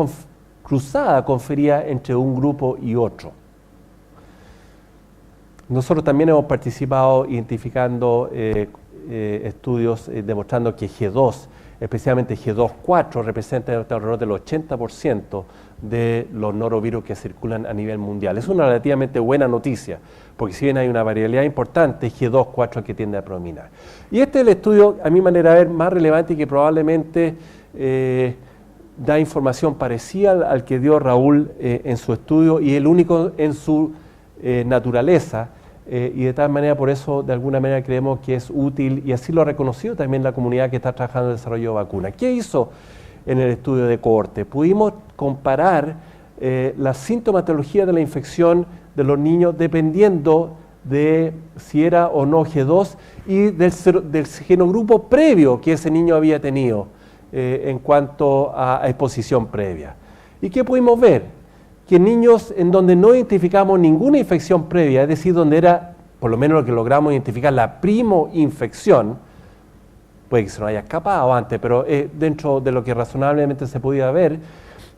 cruzada conferida entre un grupo y otro? Nosotros también hemos participado identificando estudios demostrando que G2, especialmente G2.4, representa alrededor del 80% de los norovirus que circulan a nivel mundial. Es una relativamente buena noticia, porque si bien hay una variabilidad importante, G2.4 es el que tiende a predominar. Y este es el estudio, a mi manera de ver, más relevante y que probablemente da información parecida al que dio Raúl en su estudio y el único en su naturaleza. Y de tal manera, por eso, de alguna manera creemos que es útil, y así lo ha reconocido también la comunidad que está trabajando en el desarrollo de vacunas. ¿Qué hizo en el estudio de cohorte? Pudimos comparar la sintomatología de la infección de los niños dependiendo de si era o no G2 y del genogrupo previo que ese niño había tenido en cuanto a exposición previa. ¿Y qué pudimos ver? Que niños en donde no identificamos ninguna infección previa, es decir, donde era, por lo menos lo que logramos identificar, la primoinfección, puede que se nos haya escapado antes, pero dentro de lo que razonablemente se podía ver,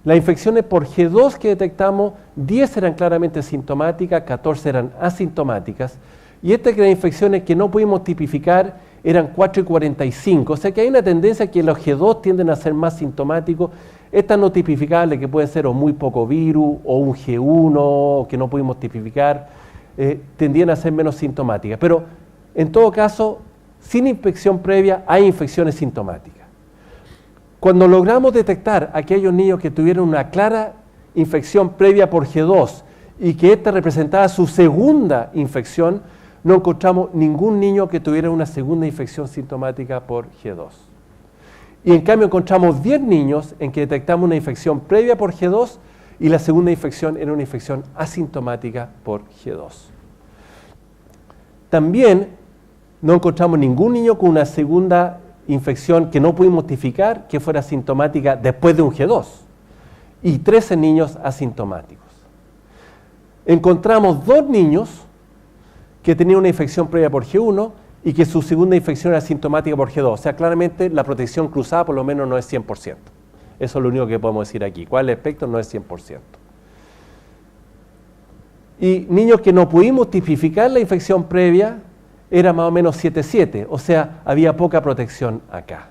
las infecciones por G2 que detectamos, 10 eran claramente sintomáticas, 14 eran asintomáticas, y estas que las infecciones que no pudimos tipificar eran 4 y 45, o sea que hay una tendencia que los G2 tienden a ser más sintomáticos. Estas no tipificables, que pueden ser o muy poco virus, o un G1, o que no pudimos tipificar, tendían a ser menos sintomáticas. Pero en todo caso, sin infección previa hay infecciones sintomáticas. Cuando logramos detectar a aquellos niños que tuvieron una clara infección previa por G2 y que esta representaba su segunda infección, no encontramos ningún niño que tuviera una segunda infección sintomática por G2. Y en cambio encontramos 10 niños en que detectamos una infección previa por G2 y la segunda infección era una infección asintomática por G2. También no encontramos ningún niño con una segunda infección que no pudimos notificar que fuera asintomática después de un G2 y 13 niños asintomáticos. Encontramos 2 niños que tenían una infección previa por G1 y que su segunda infección era asintomática por G2. O sea, claramente la protección cruzada por lo menos no es 100%. Eso es lo único que podemos decir aquí. ¿Cuál es el espectro? No es 100%. Y niños que no pudimos tipificar la infección previa, era más o menos 7,7, o sea, había poca protección acá.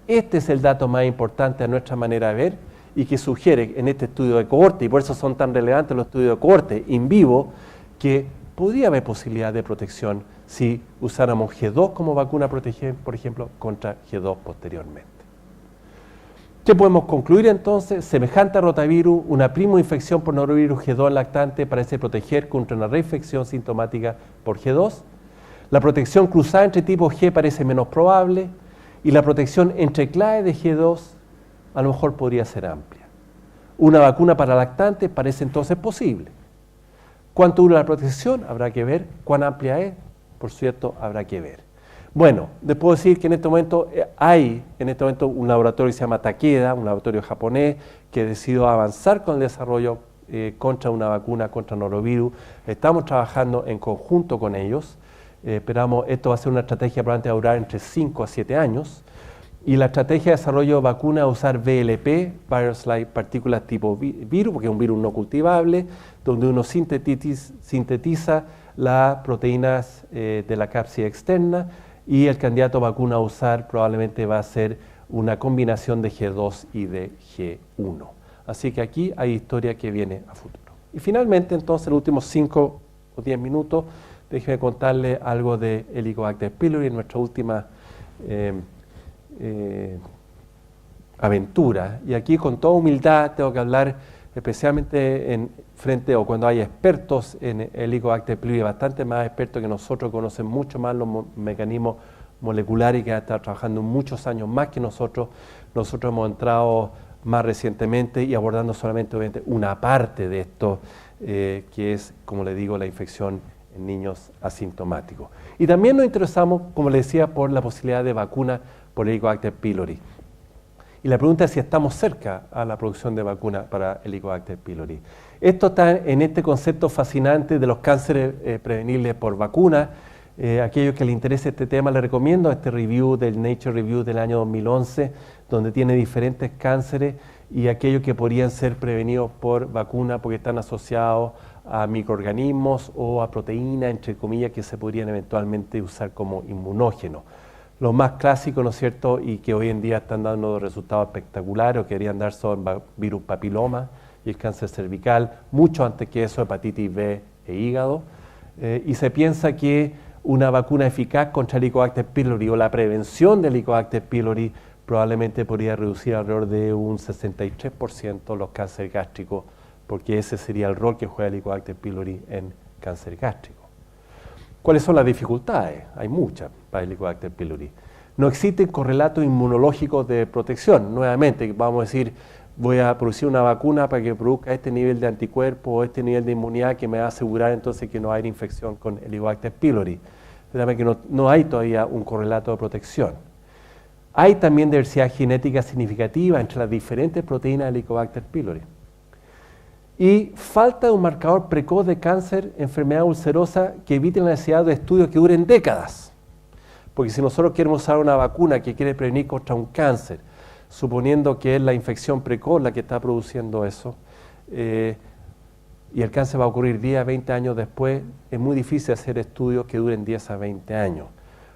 Este es el dato más importante a nuestra manera de ver y que sugiere en este estudio de cohorte, y por eso son tan relevantes los estudios de cohorte in vivo, que podría haber posibilidad de protección si usáramos G2 como vacuna protegida, por ejemplo, contra G2 posteriormente. ¿Qué podemos concluir entonces? Semejante a rotavirus, una primoinfección por norovirus G2 lactante parece proteger contra una reinfección sintomática por G2. La protección cruzada entre tipo G parece menos probable y la protección entre clave de G2 a lo mejor podría ser amplia. Una vacuna para lactantes parece entonces posible. ¿Cuánto dura la protección? Habrá que ver. ¿Cuán amplia es? Por cierto, habrá que ver. Bueno, les puedo decir que en este momento hay un laboratorio que se llama Takeda, un laboratorio japonés, que decidió avanzar con el desarrollo contra una vacuna contra norovirus. Estamos trabajando en conjunto con ellos. Esperamos, esto va a ser una estrategia probablemente va a durar entre 5 a 7 años. Y la estrategia de desarrollo de vacuna es usar VLP, Virus-like partículas tipo virus, porque es un virus no cultivable, donde uno sintetiza las proteínas de la cápside externa, y el candidato a vacuna a usar probablemente va a ser una combinación de G2 y de G1. Así que aquí hay historia que viene a futuro. Y finalmente, entonces, los últimos 5 o 10 minutos, déjeme contarle algo de Helicobacter pylori, nuestra última aventura. Y aquí, con toda humildad, tengo que hablar especialmente en frente o cuando hay expertos en Helicobacter pylori, bastante más expertos que nosotros, conocen mucho más los mecanismos moleculares y que han estado trabajando muchos años más que nosotros. Nosotros hemos entrado más recientemente y abordando solamente obviamente una parte de esto, que es, como le digo, la infección en niños asintomáticos. Y también nos interesamos, como les decía, por la posibilidad de vacuna por Helicobacter pylori. Y la pregunta es si estamos cerca a la producción de vacuna para Helicobacter pylori. Esto está en este concepto fascinante de los cánceres prevenibles por vacuna. Aquellos que les interese este tema, les recomiendo este review del Nature Review del año 2011, donde tiene diferentes cánceres y aquellos que podrían ser prevenidos por vacuna porque están asociados a microorganismos o a proteínas, entre comillas, que se podrían eventualmente usar como inmunógenos. Los más clásicos, ¿no es cierto?, y que hoy en día están dando resultados espectaculares o que deberían dar son virus papiloma y el cáncer cervical, mucho antes que eso, hepatitis B e hígado. Y se piensa que una vacuna eficaz contra Helicobacter pylori o la prevención de Helicobacter pylori probablemente podría reducir alrededor de un 63% los cánceres gástricos, porque ese sería el rol que juega Helicobacter pylori en cáncer gástrico. ¿Cuáles son las dificultades? Hay muchas para Helicobacter pylori. No existen correlatos inmunológicos de protección. Nuevamente, vamos a decir, voy a producir una vacuna para que produzca este nivel de anticuerpos o este nivel de inmunidad que me va a asegurar entonces que no hay infección con Helicobacter pylori. Que no hay todavía un correlato de protección. Hay también diversidad genética significativa entre las diferentes proteínas de Helicobacter pylori. Y falta de un marcador precoz de cáncer, enfermedad ulcerosa, que evite la necesidad de estudios que duren décadas. Porque si nosotros queremos usar una vacuna que quiere prevenir contra un cáncer, suponiendo que es la infección precoz la que está produciendo eso, y el cáncer va a ocurrir 10 a 20 años después, es muy difícil hacer estudios que duren 10 a 20 años.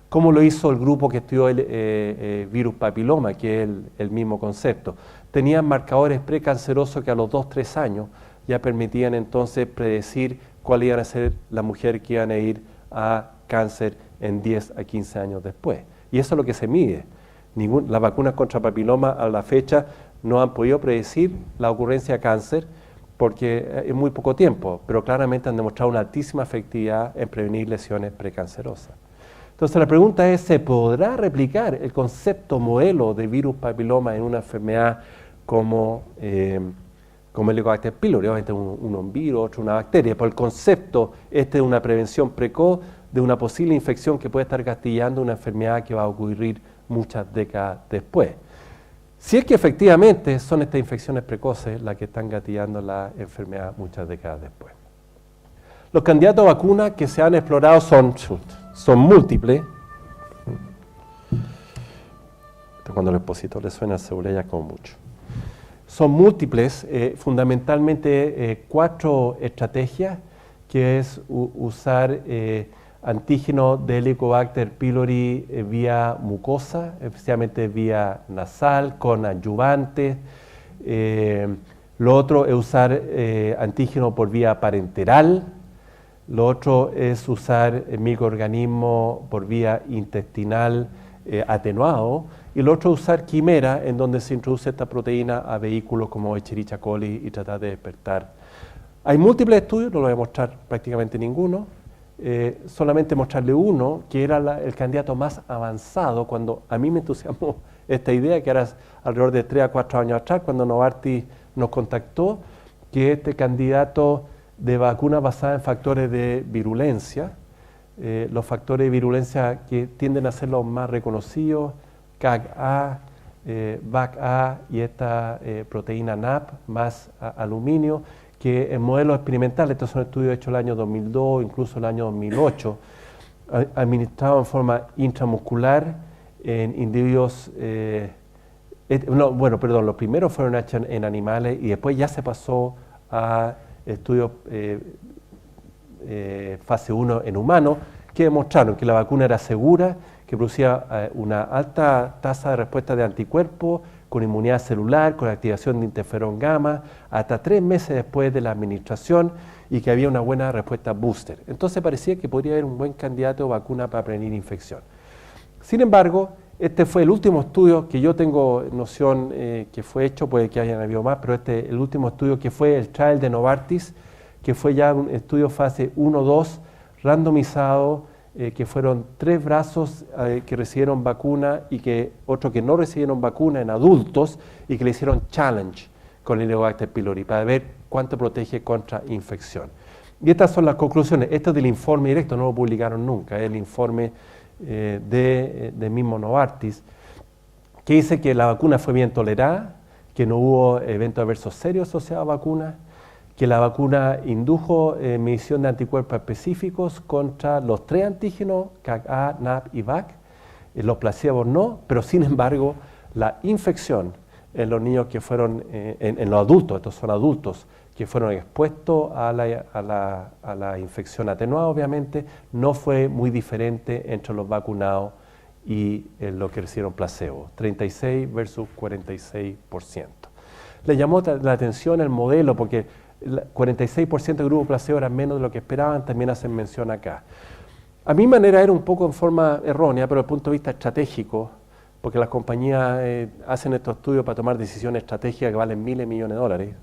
¿Cómo lo hizo el grupo que estudió el virus papiloma, que es el mismo concepto? Tenían marcadores precancerosos que a los 2-3 años ya permitían entonces predecir cuáles iban a ser las mujeres que iban a ir a cáncer en 10 a 15 años después. Y eso es lo que se mide. Las vacunas contra papiloma a la fecha no han podido predecir la ocurrencia de cáncer porque es muy poco tiempo, pero claramente han demostrado una altísima efectividad en prevenir lesiones precancerosas. Entonces la pregunta es, ¿se podrá replicar el concepto modelo de virus papiloma en una enfermedad como el Helicobacter pylori? Obviamente un virus, otro una bacteria, pero el concepto de una prevención precoz de una posible infección que puede estar gatillando una enfermedad que va a ocurrir muchas décadas después. Si es que efectivamente son estas infecciones precoces las que están gatillando la enfermedad muchas décadas después. Los candidatos a vacunas que se han explorado son múltiples. Cuando el expositor le suena a cebolla como mucho. Son múltiples, fundamentalmente 4 estrategias, que es usar antígeno de Helicobacter pylori vía mucosa, especialmente vía nasal, con adyuvantes. Lo otro es usar antígeno por vía parenteral. Lo otro es usar microorganismo por vía intestinal atenuado. Y lo otro es usar quimera, en donde se introduce esta proteína a vehículos como Escherichia coli y tratar de despertar. Hay múltiples estudios, no lo voy a mostrar prácticamente ninguno. Solamente mostrarle uno, que era el candidato más avanzado, cuando a mí me entusiasmó esta idea, que era alrededor de 3 a 4 años atrás, cuando Novartis nos contactó, que este candidato de vacuna basada en factores de virulencia, los factores de virulencia que tienden a ser los más reconocidos, CAG-A, VAC-A y esta proteína NAP más aluminio, que en modelos experimentales, estos son estudios hechos el año 2002, incluso el año 2008, administrados en forma intramuscular en individuos, los primeros fueron hechos en animales y después ya se pasó a estudios fase 1 en humanos, que demostraron que la vacuna era segura, que producía una alta tasa de respuesta de anticuerpos, con inmunidad celular, con activación de interferón gamma, hasta 3 meses después de la administración, y que había una buena respuesta booster. Entonces parecía que podría haber un buen candidato de vacuna para prevenir infección. Sin embargo, este fue el último estudio que yo tengo noción que fue hecho, puede que hayan habido más, pero el último estudio que fue el trial de Novartis, que fue ya un estudio fase 1-2, randomizado, que fueron 3 brazos que recibieron vacuna y que otros que no recibieron vacuna en adultos y que le hicieron challenge con el Helicobacter pylori para ver cuánto protege contra infección. Y estas son las conclusiones. Esto es del informe directo, no lo publicaron nunca, es el informe del mismo Novartis, que dice que la vacuna fue bien tolerada, que no hubo eventos adversos serios asociados a vacunas, que la vacuna indujo medición de anticuerpos específicos contra los 3 antígenos, CAG-A, NAP y VAC, los placebos no, pero sin embargo la infección en los niños que fueron, en los adultos, estos son adultos, que fueron expuestos a la infección atenuada, obviamente, no fue muy diferente entre los vacunados y los que recibieron placebo, 36 versus 46%. Le llamó la atención el modelo porque el 46% del grupo placebo era menos de lo que esperaban, también hacen mención acá. A mi manera era un poco en forma errónea, pero desde el punto de vista estratégico, porque las compañías hacen estos estudios para tomar decisiones estratégicas que valen miles de millones de dólares,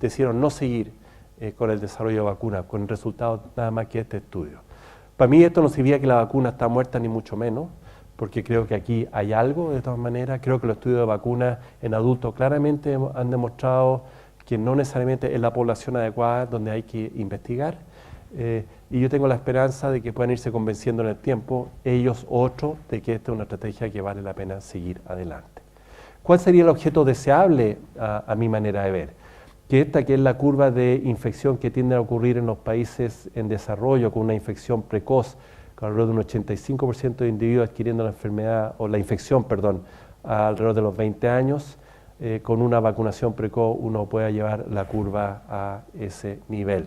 decidieron no seguir con el desarrollo de vacunas, con resultados nada más que este estudio. Para mí esto no significa que la vacuna está muerta ni mucho menos, porque creo que aquí hay algo de todas maneras. Creo que los estudios de vacunas en adultos claramente han demostrado que no necesariamente es la población adecuada donde hay que investigar, y yo tengo la esperanza de que puedan irse convenciendo en el tiempo, ellos u otros, de que esta es una estrategia que vale la pena seguir adelante. ¿Cuál sería el objeto deseable a mi manera de ver? Que esta, que es la curva de infección que tiende a ocurrir en los países en desarrollo, con una infección precoz, con alrededor de un 85% de individuos adquiriendo la enfermedad, o la infección, perdón, alrededor de los 20 años, con una vacunación precoz uno pueda llevar la curva a ese nivel.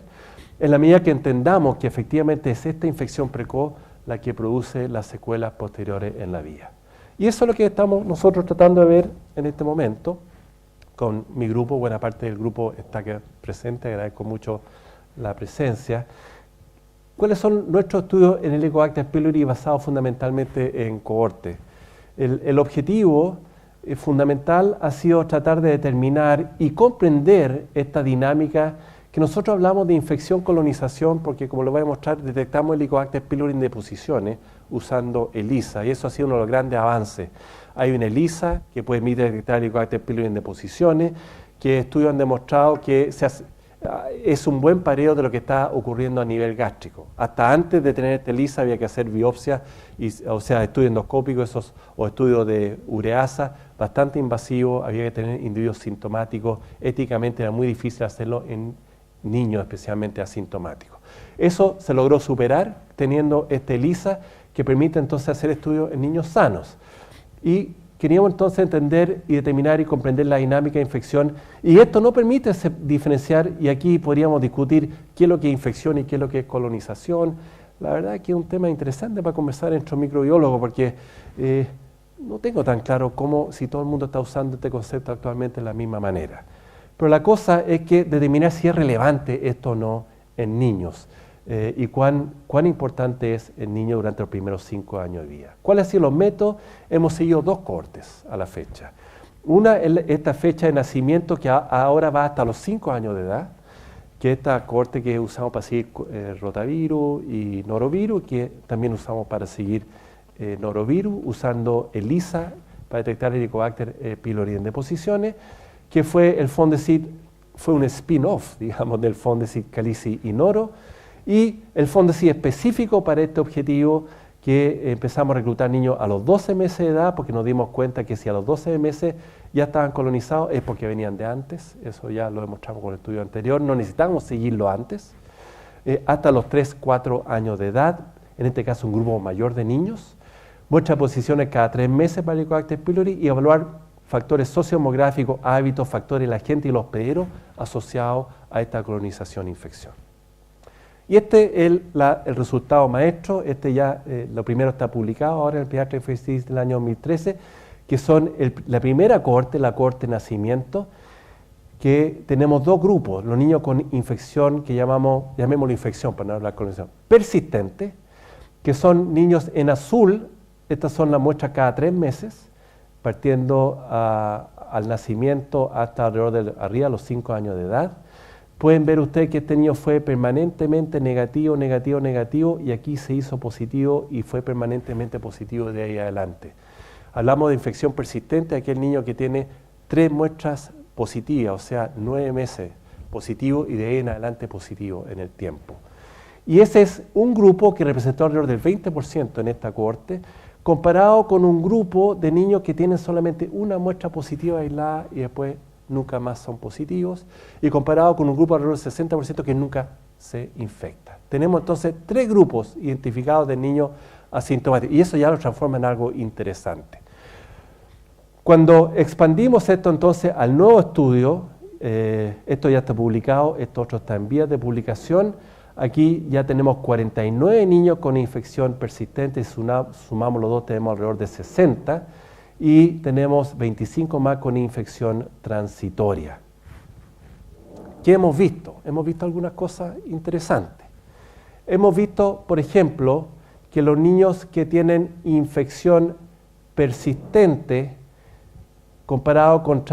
En la medida que entendamos que efectivamente es esta infección precoz la que produce las secuelas posteriores en la vida. Y eso es lo que estamos nosotros tratando de ver en este momento con mi grupo. Buena parte del grupo está aquí presente, agradezco mucho la presencia. ¿Cuáles son nuestros estudios en Helicobacter pylori basados fundamentalmente en cohortes? El objetivo fundamental ha sido tratar de determinar y comprender esta dinámica que nosotros hablamos de infección-colonización, porque como lo voy a mostrar, detectamos Helicobacter pylori en deposiciones usando ELISA, y eso ha sido uno de los grandes avances. Hay una ELISA que puede detectar Helicobacter pylori en deposiciones, que estudios han demostrado que es un buen pareo de lo que está ocurriendo a nivel gástrico. Hasta antes de tener esta ELISA había que hacer biopsia, o sea, estudios endoscópicos o estudios de ureasa, bastante invasivos, había que tener individuos sintomáticos, éticamente era muy difícil hacerlo en niños especialmente asintomáticos. Eso se logró superar teniendo esta ELISA que permite entonces hacer estudios en niños sanos. Y queríamos entonces entender y determinar y comprender la dinámica de infección, y esto no permite diferenciar, y aquí podríamos discutir qué es lo que es infección y qué es lo que es colonización. La verdad es que es un tema interesante para conversar entre microbiólogos, porque no tengo tan claro cómo, si todo el mundo está usando este concepto actualmente de la misma manera. Pero la cosa es que determinar si es relevante esto o no en niños. Y cuán importante es el niño durante los primeros 5 años de vida. ¿Cuáles han sido los métodos? Hemos seguido 2 cohortes a la fecha. Una es esta fecha de nacimiento que ahora va hasta los 5 años de edad, que es esta cohorte que usamos para seguir rotavirus y norovirus, que también usamos para seguir norovirus, usando ELISA para detectar Helicobacter pylori en deposiciones, que fue el Fondesit, fue un spin-off, digamos, del Fondesit Calici y Noro, y el Fondesit específico para este objetivo, que empezamos a reclutar niños a los 12 meses de edad, porque nos dimos cuenta que si a los 12 meses ya estaban colonizados es porque venían de antes, eso ya lo demostramos con el estudio anterior, no necesitamos seguirlo antes, hasta los 3-4 años de edad, en este caso un grupo mayor de niños, muestras de posiciones cada 3 meses para Helicobacter pylori y evaluar factores sociodemográficos, hábitos, factores de la gente y los hospederos asociados a esta colonización e infección. Y este es el resultado maestro, lo primero está publicado ahora en el Pediatric Infectious del año 2013, que son la primera cohorte, la cohorte de nacimiento, que tenemos 2 grupos, los niños con infección, que llamémoslo infección para no hablar con colonización, persistente, que son niños en azul, estas son las muestras cada 3 meses, partiendo al nacimiento hasta alrededor de arriba de los 5 años de edad. Pueden ver ustedes que este niño fue permanentemente negativo, negativo, negativo, y aquí se hizo positivo y fue permanentemente positivo de ahí adelante. Hablamos de infección persistente, aquel niño que tiene 3 muestras positivas, o sea, 9 meses positivo y de ahí en adelante positivo en el tiempo. Y ese es un grupo que representó alrededor del 20% en esta cohorte, comparado con un grupo de niños que tienen solamente una muestra positiva aislada y después nunca más son positivos, y comparado con un grupo alrededor del 60% que nunca se infecta. Tenemos entonces 3 grupos identificados de niños asintomáticos, y eso ya lo transforma en algo interesante. Cuando expandimos esto entonces al nuevo estudio, esto ya está publicado, esto otro está en vías de publicación. Aquí ya tenemos 49 niños con infección persistente, y sumamos los 2 tenemos alrededor de 60, y tenemos 25 más con infección transitoria. ¿Qué hemos visto? Hemos visto algunas cosas interesantes. Hemos visto, por ejemplo, que los niños que tienen infección persistente, comparado con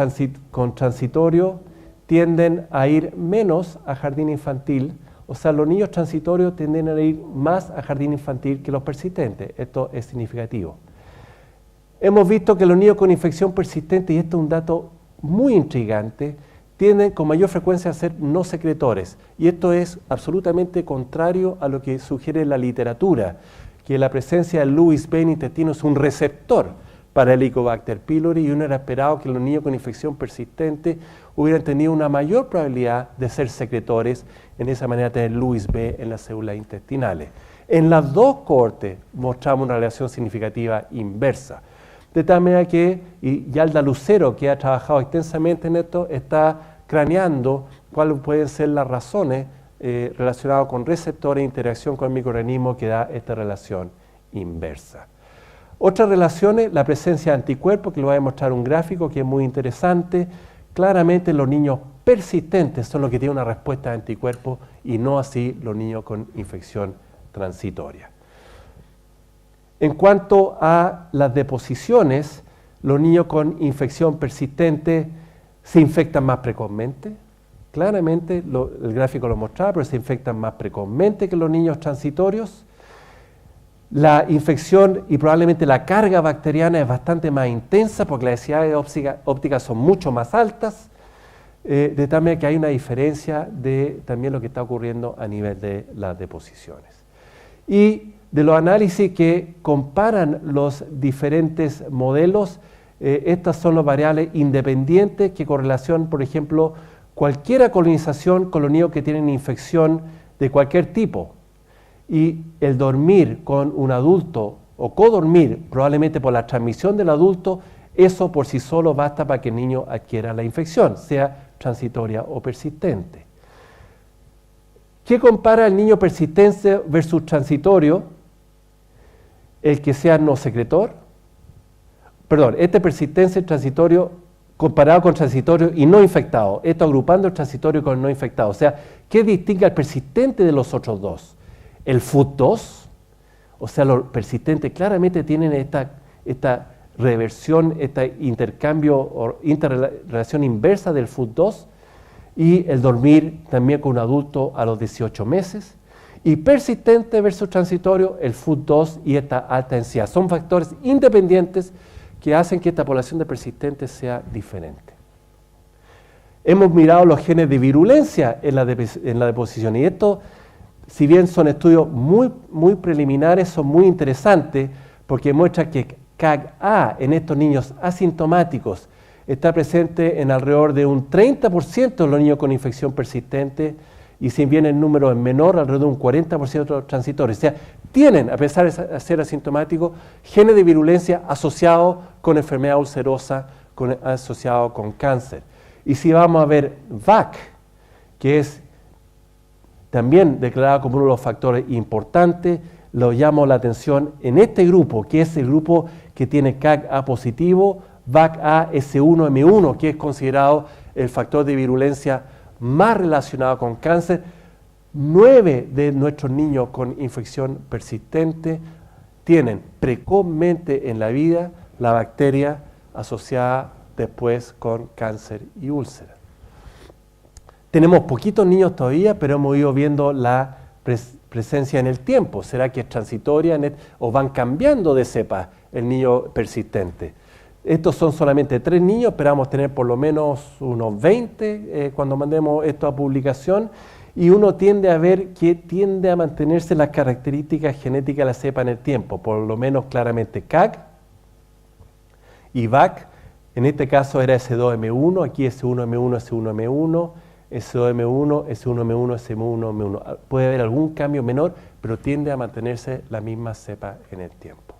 transitorio, tienden a ir menos a jardín infantil. O sea, los niños transitorios tienden a ir más a jardín infantil que los persistentes. Esto es significativo. Hemos visto que los niños con infección persistente, y esto es un dato muy intrigante, tienden con mayor frecuencia a ser no secretores. Y esto es absolutamente contrario a lo que sugiere la literatura, que la presencia del Lewis B en intestino es un receptor para el Helicobacter pylori, y uno era esperado que los niños con infección persistente hubieran tenido una mayor probabilidad de ser secretores, en esa manera tener Lewis B en las células intestinales. En las 2 cohortes mostramos una relación significativa inversa. De tal manera que Yalda Lucero, que ha trabajado extensamente en esto, está craneando cuáles pueden ser las razones relacionadas con receptores e interacción con el microorganismo que da esta relación inversa. Otras relaciones, la presencia de anticuerpos, que le voy a mostrar un gráfico que es muy interesante. Claramente los niños persistentes son los que tienen una respuesta de anticuerpos y no así los niños con infección transitoria. En cuanto a las deposiciones, los niños con infección persistente se infectan más precozmente. Claramente, el gráfico lo mostraba, pero se infectan más precozmente que los niños transitorios. La infección y probablemente la carga bacteriana es bastante más intensa porque las densidades ópticas son mucho más altas, de tal manera que hay una diferencia de también lo que está ocurriendo a nivel de las deposiciones. Y de los análisis que comparan los diferentes modelos, estas son las variables independientes que correlación, por ejemplo, cualquier colonización con los niños que tienen infección de cualquier tipo. Y el dormir con un adulto o codormir, probablemente por la transmisión del adulto, eso por sí solo basta para que el niño adquiera la infección, sea transitoria o persistente. ¿Qué compara el niño persistente versus transitorio? El que sea no secretor. Perdón, este persistente transitorio comparado con transitorio y no infectado. Esto agrupando el transitorio con el no infectado. O sea, ¿qué distingue al persistente de los otros dos? El FUT2, o sea, los persistentes claramente tienen esta reversión, este intercambio o interrelación inversa del FUT2, y el dormir también con un adulto a los 18 meses. Y persistente versus transitorio, el FUT2 y esta alta densidad. Son factores independientes que hacen que esta población de persistentes sea diferente. Hemos mirado los genes de virulencia en la deposición, y esto, si bien son estudios muy preliminares, son muy interesantes porque muestran que CAG-A en estos niños asintomáticos está presente en alrededor de un 30% de los niños con infección persistente, y si bien el número es menor, alrededor de un 40% de los transitorios. O sea, tienen, a pesar de ser asintomáticos, genes de virulencia asociados con enfermedad ulcerosa, asociados con cáncer. Y si vamos a ver VAC, que es también declarado como uno de los factores importantes, lo llamo la atención en este grupo, que es el grupo que tiene CAG-A positivo, VAC-A-S1M1, que es considerado el factor de virulencia más relacionado con cáncer. 9 de nuestros niños con infección persistente tienen precozmente en la vida la bacteria asociada después con cáncer y úlcera. Tenemos poquitos niños todavía, pero hemos ido viendo la presencia en el tiempo. ¿Será que es transitoria o van cambiando de cepa el niño persistente? Estos son solamente 3 niños, esperamos tener por lo menos unos 20 cuando mandemos esto a publicación, y uno tiende a ver que tiende a mantenerse las características genéticas de la cepa en el tiempo, por lo menos claramente CAG y VAC. En este caso era S2M1, aquí S1M1, S1M1, S2M1, S1M1, S1M1. Puede haber algún cambio menor, pero tiende a mantenerse la misma cepa en el tiempo.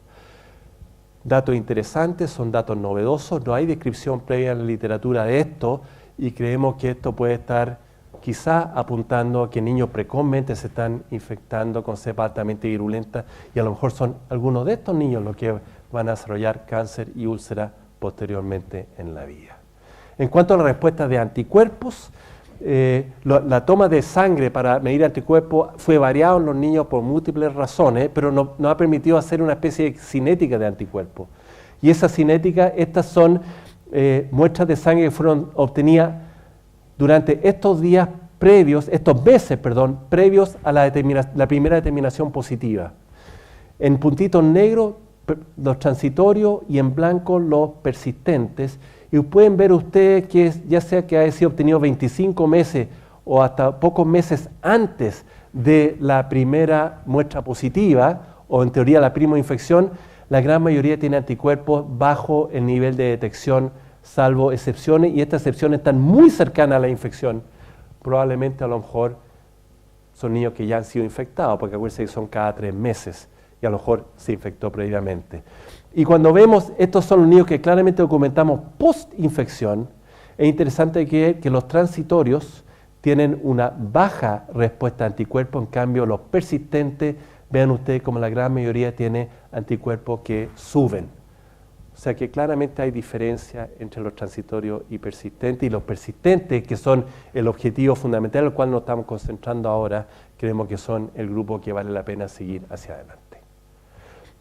Datos interesantes, son datos novedosos, no hay descripción previa en la literatura de esto, y creemos que esto puede estar quizá apuntando a que niños precozmente se están infectando con cepa altamente virulenta, y a lo mejor son algunos de estos niños los que van a desarrollar cáncer y úlcera posteriormente en la vida. En cuanto a la respuesta de anticuerpos, la toma de sangre para medir anticuerpos fue variado en los niños por múltiples razones, pero nos ha permitido hacer una especie de cinética de anticuerpos. Y esa cinética, estas son muestras de sangre que fueron obtenidas durante estos días previos, previos a la primera determinación positiva. En puntitos negros, los transitorios, y en blanco los persistentes. Y pueden ver ustedes que ya sea que haya sido obtenido 25 meses o hasta pocos meses antes de la primera muestra positiva, o en teoría la primera infección, la gran mayoría tiene anticuerpos bajo el nivel de detección, salvo excepciones, y estas excepciones están muy cercanas a la infección. Probablemente a lo mejor son niños que ya han sido infectados, porque acuérdense que son cada 3 meses, y a lo mejor se infectó previamente. Y cuando vemos, estos son los niños que claramente documentamos post-infección, es interesante que los transitorios tienen una baja respuesta a anticuerpos, en cambio los persistentes, vean ustedes como la gran mayoría tiene anticuerpos que suben. O sea que claramente hay diferencia entre los transitorios y persistentes, y los persistentes, que son el objetivo fundamental al cual nos estamos concentrando ahora, creemos que son el grupo que vale la pena seguir hacia adelante.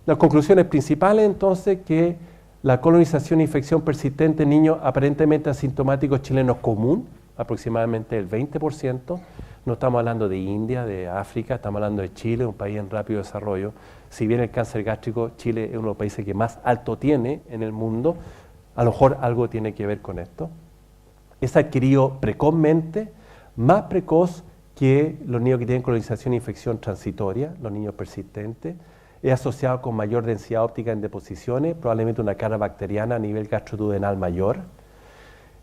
Las conclusiones principales, entonces, que la colonización e infección persistente en niños aparentemente asintomáticos chilenos común, aproximadamente el 20%, no estamos hablando de India, de África, estamos hablando de Chile, un país en rápido desarrollo. Si bien el cáncer gástrico, Chile es uno de los países que más alto tiene en el mundo, a lo mejor algo tiene que ver con esto. Es adquirido precozmente, más precoz que los niños que tienen colonización e infección transitoria, los niños persistentes. Es asociado con mayor densidad óptica en deposiciones, probablemente una carga bacteriana a nivel gastroduodenal mayor.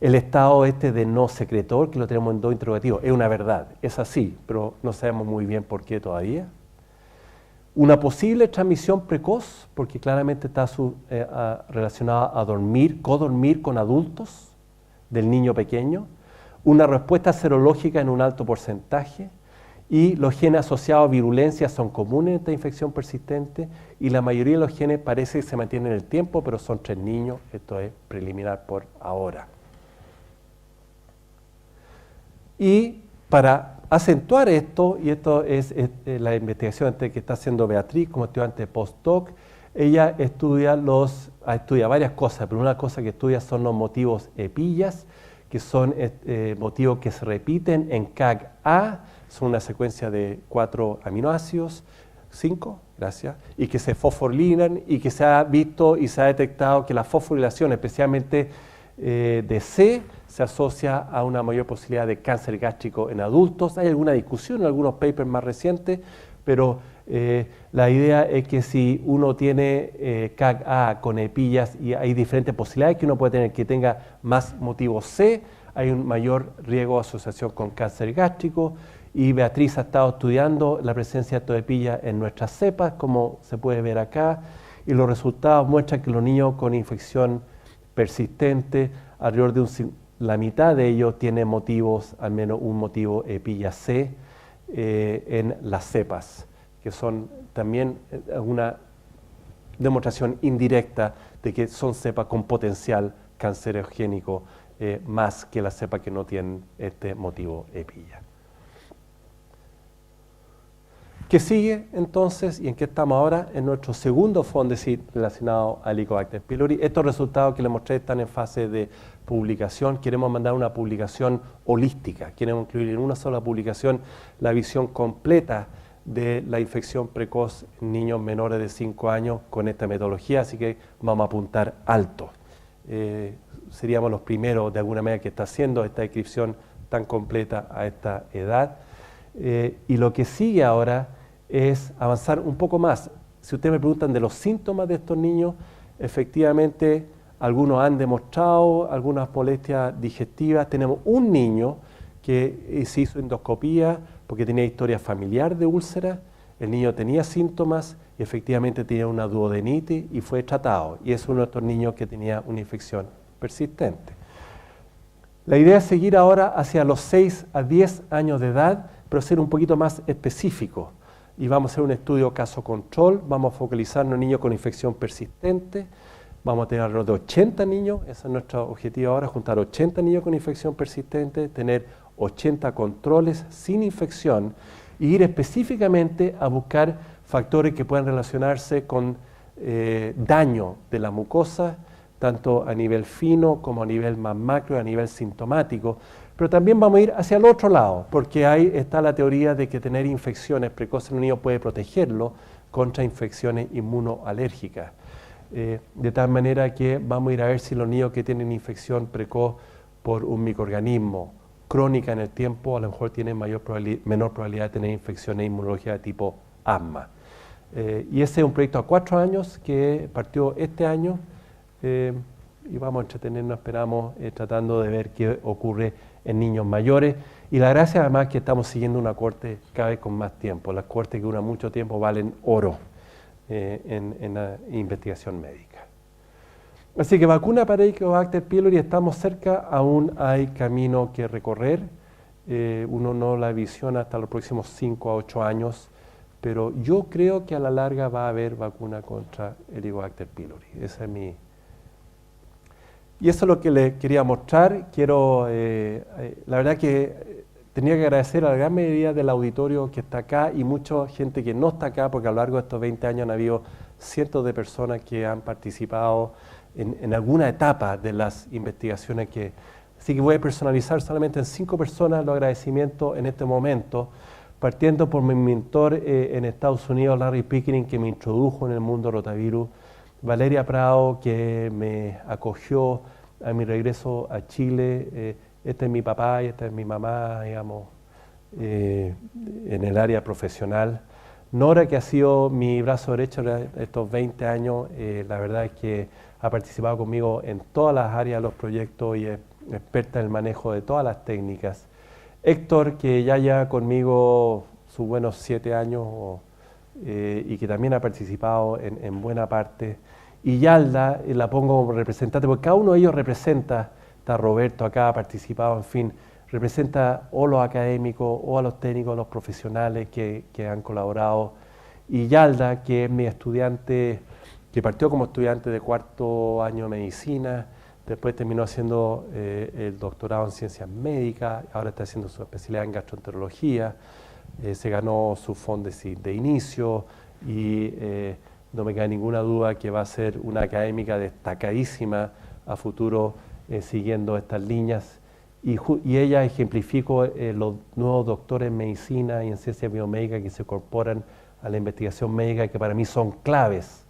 El estado de no secretor, que lo tenemos en dos interrogativos, es una verdad, es así, pero no sabemos muy bien por qué todavía. Una posible transmisión precoz, porque claramente está relacionada a dormir, codormir con adultos del niño pequeño. Una respuesta serológica en un alto porcentaje. Y los genes asociados a virulencia son comunes en esta infección persistente, y la mayoría de los genes parece que se mantienen en el tiempo, pero son 3 niños, esto es preliminar por ahora. Y para acentuar esto, y esto es la investigación que está haciendo Beatriz como estudiante postdoc, ella estudia varias cosas, pero una cosa que estudia son los motivos epillas, que son motivos que se repiten en CAG-A, son una secuencia de 4 aminoácidos, 5, gracias, y que se fosforilan, y que se ha visto y se ha detectado que la fosforilación, especialmente de C, se asocia a una mayor posibilidad de cáncer gástrico en adultos. Hay alguna discusión en algunos papers más recientes, pero la idea es que si uno tiene CAG-A con epillas, y hay diferentes posibilidades que uno puede tener, que tenga más motivo C, hay un mayor riesgo de asociación con cáncer gástrico. Y Beatriz ha estado estudiando la presencia de epillas en nuestras cepas, como se puede ver acá, y los resultados muestran que los niños con infección persistente, alrededor de la mitad de ellos tienen motivos, al menos un motivo epilla C en las cepas, que son también una demostración indirecta de que son cepas con potencial cancerogénico más que las cepas que no tienen este motivo epilla. ¿Qué sigue entonces y en qué estamos ahora? En nuestro segundo Fondesit relacionado a Helicobacter pylori. Estos resultados que les mostré están en fase de publicación. Queremos mandar una publicación holística. Queremos incluir en una sola publicación la visión completa de la infección precoz en niños menores de 5 años con esta metodología, así que vamos a apuntar alto. Seríamos los primeros de alguna manera que está haciendo esta descripción tan completa a esta edad. Y lo que sigue ahora es avanzar un poco más. Si ustedes me preguntan de los síntomas de estos niños, efectivamente algunos han demostrado algunas molestias digestivas. Tenemos un niño que se hizo endoscopía porque tenía historia familiar de úlcera. El niño tenía síntomas y efectivamente tenía una duodenitis y fue tratado. Y es uno de estos niños que tenía una infección persistente. La idea es seguir ahora hacia los 6 a 10 años de edad, pero ser un poquito más específico. Y vamos a hacer un estudio caso control, vamos a focalizarnos en niños con infección persistente, vamos a tener alrededor de 80 niños, ese es nuestro objetivo ahora, juntar 80 niños con infección persistente, tener 80 controles sin infección, e ir específicamente a buscar factores que puedan relacionarse con daño de la mucosa, tanto a nivel fino como a nivel más macro, a nivel sintomático. Pero también vamos a ir hacia el otro lado, porque ahí está la teoría de que tener infecciones precoces en un niño puede protegerlo contra infecciones inmunoalérgicas. De tal manera que vamos a ir a ver si los niños que tienen infección precoz por un microorganismo crónica en el tiempo, a lo mejor tienen menor probabilidad de tener infecciones inmunológicas de tipo asma. Y ese es un proyecto a 4 años que partió este año, y vamos a entretenernos, esperamos, tratando de ver qué ocurre en niños mayores. Y la gracia además es que estamos siguiendo una cohorte cada vez con más tiempo. Las cohortes que duran mucho tiempo valen oro en la investigación médica. Así que vacuna para Helicobacter pylori, estamos cerca, aún hay camino que recorrer. Uno no la visiona hasta los próximos 5 a 8 años, pero yo creo que a la larga va a haber vacuna contra Helicobacter pylori. Esa es Y eso es lo que les quería mostrar. La verdad que tenía que agradecer a la gran mayoría del auditorio que está acá y mucha gente que no está acá, porque a lo largo de estos 20 años han habido cientos de personas que han participado en alguna etapa de las investigaciones Así que voy a personalizar solamente en 5 personas los agradecimientos en este momento, partiendo por mi mentor en Estados Unidos, Larry Pickering, que me introdujo en el mundo rotavirus, Valeria Prado, que me acogió a mi regreso a Chile. Este es mi papá y esta es mi mamá, digamos, en el área profesional. Nora, que ha sido mi brazo derecho estos 20 años, la verdad es que ha participado conmigo en todas las áreas de los proyectos y es experta en el manejo de todas las técnicas. Héctor, que ya lleva conmigo sus buenos 7 años y que también ha participado en buena parte. Y Yalda, la pongo como representante, porque cada uno de ellos representa, está Roberto acá, ha participado, en fin, representa o los académicos, o a los técnicos, los profesionales que han colaborado. Y Yalda, que es mi estudiante, que partió como estudiante de 4º año de medicina, después terminó haciendo el doctorado en ciencias médicas, ahora está haciendo su especialidad en gastroenterología, se ganó su Fondesit de inicio y no me cabe ninguna duda que va a ser una académica destacadísima a futuro siguiendo estas líneas. Y ella ejemplificó los nuevos doctores en medicina y en ciencias biomédicas que se incorporan a la investigación médica, que para mí son claves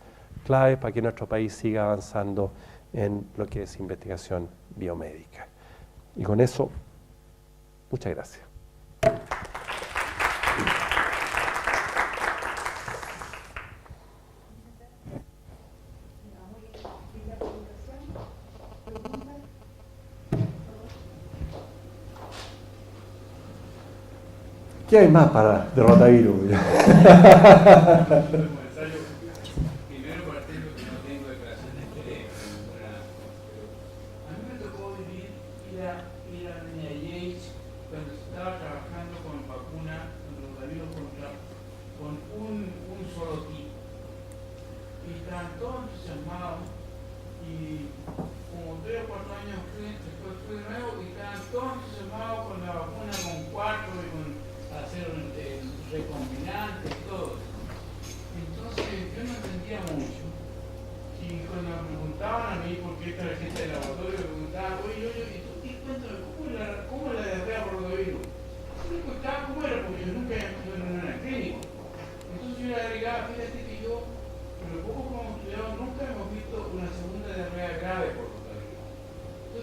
para que nuestro país siga avanzando en lo que es investigación biomédica. Y con eso, muchas gracias. ¿Qué hay más para de rotavirus?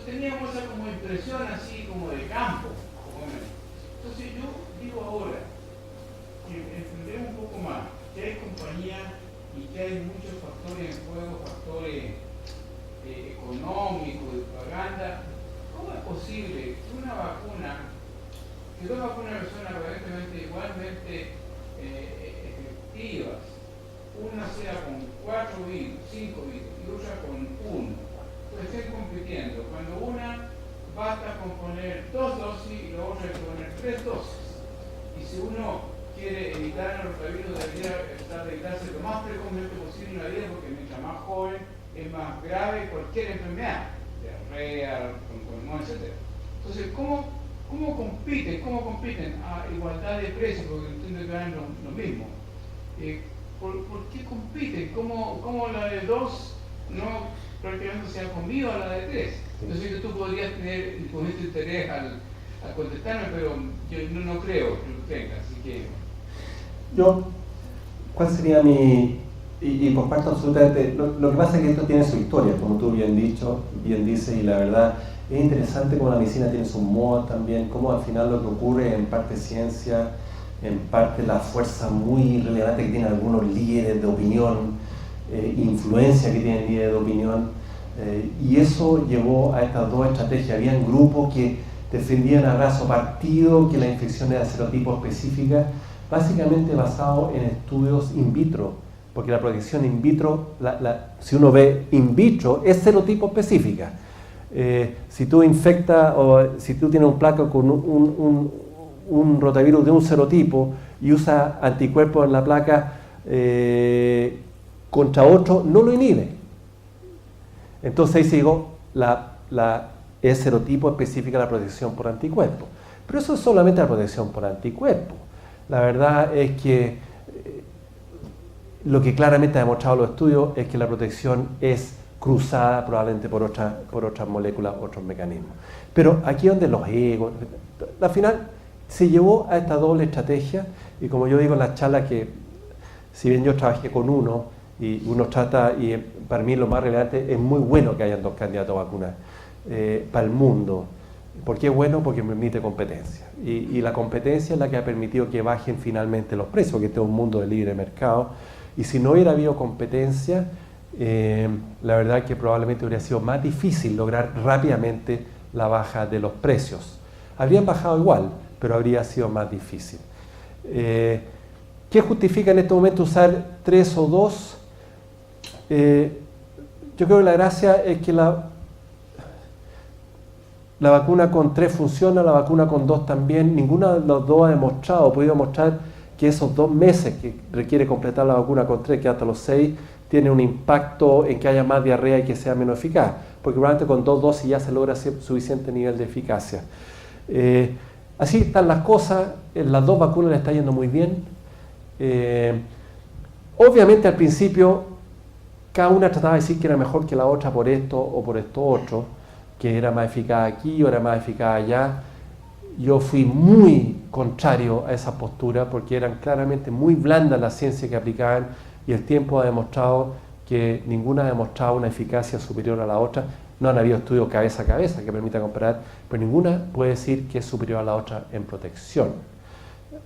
Teníamos esa como impresión así como de campo. Entonces yo digo ahora que entendemos un poco más que hay compañías y que hay muchos factores en juego, factores económicos, de propaganda. ¿Cómo es posible que una vacuna, que 2 vacunas son aparentemente igualmente efectivas, una sea con 4 virus, 5 virus y otra con 1? Pues estén compitiendo, cuando una basta con poner 2 dosis y la otra hay que poner 3 dosis. Y si uno quiere evitar el rotavirus, debería tratar de evitarse lo más precozmente posible en la vida, porque mientras más joven es más grave cualquier enfermedad, diarrea, pulmón, etc. Entonces, ¿cómo compiten a igualdad de precios? Porque entiendo que ganan lo mismo. ¿Por qué compiten? ¿Cómo la de 2 no prácticamente se ha comido a la de 3? Entonces que tú podrías tener interés al contestarme, pero yo no creo que lo tenga, así que... ¿Cuál sería mi...? Y comparto absolutamente, lo que pasa es que esto tiene su historia, como tú bien dices, y la verdad es interesante cómo la medicina tiene sus modas también, cómo al final lo que ocurre en parte ciencia, en parte la fuerza muy relevante que tienen algunos líderes de opinión, influencia que tienen líderes de opinión, y eso llevó a estas 2 estrategias. Habían grupos que defendían a brazo partido que la infección era serotipo específica, básicamente basado en estudios in vitro, porque la protección in vitro, si uno ve in vitro, es serotipo específica. Si tú infectas o si tú tienes un placa con un rotavirus de un serotipo y usa anticuerpos en la placa contra otro, no lo inhibe. Entonces ahí se llegó, es serotipo específica de la protección por anticuerpos. Pero eso es solamente la protección por anticuerpos. La verdad es que lo que claramente ha demostrado los estudios es que la protección es cruzada probablemente por otras moléculas, otros mecanismos. Pero aquí es donde los egos, al final se llevó a esta doble estrategia, y como yo digo en la charla, que si bien yo trabajé con uno, y uno trata, y para mí lo más relevante, es muy bueno que hayan dos candidatos a vacunas para el mundo. ¿Por qué es bueno? Porque permite competencia. Y la competencia es la que ha permitido que bajen finalmente los precios, porque este es un mundo de libre mercado. Y si no hubiera habido competencia, la verdad es que probablemente hubiera sido más difícil lograr rápidamente la baja de los precios. Habrían bajado igual, pero habría sido más difícil. ¿Qué justifica en este momento usar 3 o 2? Yo creo que la gracia es que la vacuna con 3 funciona, la vacuna con 2 también. Ninguna de los dos ha podido mostrar que esos 2 meses que requiere completar la vacuna con 3, que hasta los 6, tiene un impacto en que haya más diarrea y que sea menos eficaz, porque probablemente con 2 dosis ya se logra suficiente nivel de eficacia. Así están las cosas, las 2 vacunas le está yendo muy bien. Obviamente al principio cada una trataba de decir que era mejor que la otra por esto o por esto otro, que era más eficaz aquí o era más eficaz allá. Yo fui muy contrario a esa postura porque eran claramente muy blandas las ciencias que aplicaban, y el tiempo ha demostrado que ninguna ha demostrado una eficacia superior a la otra. No han habido estudios cabeza a cabeza que permitan comparar, pero ninguna puede decir que es superior a la otra en protección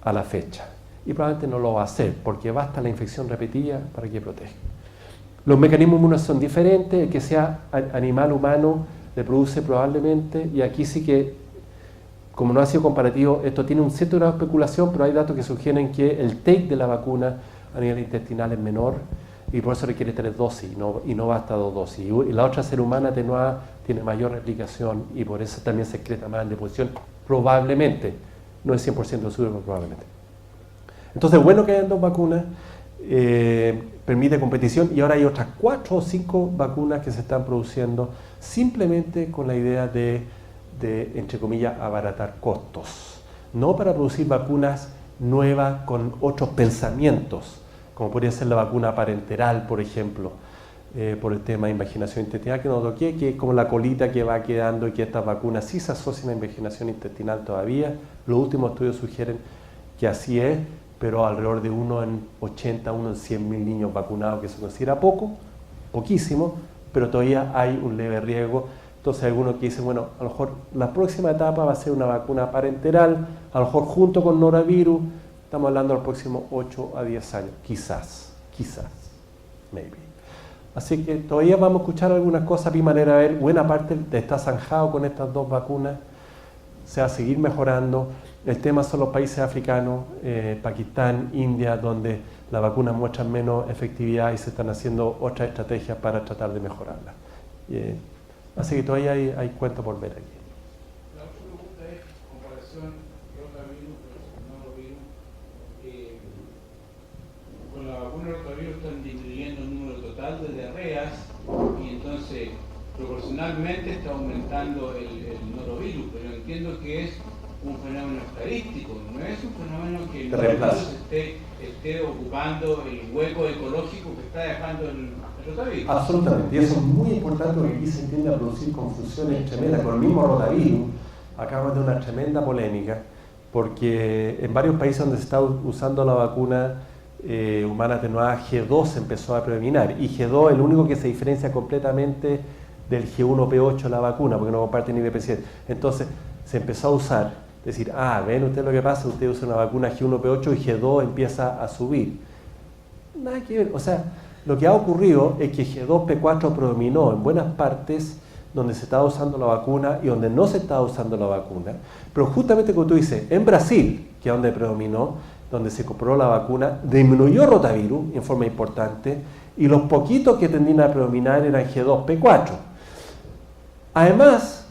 a la fecha. Y probablemente no lo va a hacer, porque basta la infección repetida para que proteja. Los mecanismos inmunes son diferentes, el que sea animal humano le produce probablemente, y aquí sí que, como no ha sido comparativo, esto tiene un cierto grado de especulación, pero hay datos que sugieren que el take de la vacuna a nivel intestinal es menor, y por eso requiere 3 dosis, y no basta 2 dosis. Y la otra, ser humana atenuada, tiene mayor replicación, y por eso también se excreta más en deposición, probablemente. No es 100% seguro, pero probablemente. Entonces, bueno que hayan 2 vacunas, permite competición, y ahora hay otras 4 o 5 vacunas que se están produciendo simplemente con la idea de entre comillas, abaratar costos. No para producir vacunas nuevas con otros pensamientos, como podría ser la vacuna parenteral, por ejemplo, por el tema de invaginación intestinal, que no toqué, que es como la colita que va quedando, y que estas vacunas sí se asocian a invaginación intestinal todavía. Los últimos estudios sugieren que así es, pero alrededor de 1 en 80, 1 en 100.000 niños vacunados, que se considera poquísimo, pero todavía hay un leve riesgo. Entonces hay algunos que dicen, bueno, a lo mejor la próxima etapa va a ser una vacuna parenteral, a lo mejor junto con norovirus. Estamos hablando de los próximos 8 a 10 años, quizás, maybe. Así que todavía vamos a escuchar algunas cosas, de manera de ver, buena parte está zanjado con estas 2 vacunas, se va a seguir mejorando. El tema son los países africanos, Pakistán, India, donde las vacunas muestran menos efectividad y se están haciendo otras estrategias para tratar de mejorarlas. Así que todavía hay cuento por ver aquí. La otra pregunta es, comparación rotavirus versus norovirus. Con la vacuna rotavirus están disminuyendo el número total de diarreas, y entonces proporcionalmente está aumentando el norovirus, pero entiendo que es un fenómeno estadístico, no es un fenómeno que el norovirus esté ocupando el hueco ecológico que está dejando el rotavirus. Absolutamente, y eso es muy importante, porque aquí se tiende a producir confusiones tremendas con el mismo rotavirus. Acabamos de una tremenda polémica, porque en varios países donde se está usando la vacuna humana atenuada, G2 empezó a predominar, y G2 es el único que se diferencia completamente del G1P8 de la vacuna, porque no comparte ni IPC. Entonces se empezó a usar, decir, ven ustedes lo que pasa, usted usa una vacuna G1P8 y G2 empieza a subir. Nada que ver, o sea, lo que ha ocurrido es que G2P4 predominó en buenas partes donde se estaba usando la vacuna y donde no se estaba usando la vacuna, pero justamente como tú dices, en Brasil, que es donde predominó, donde se compró la vacuna, disminuyó rotavirus en forma importante, y los poquitos que tendían a predominar eran G2P4. Además,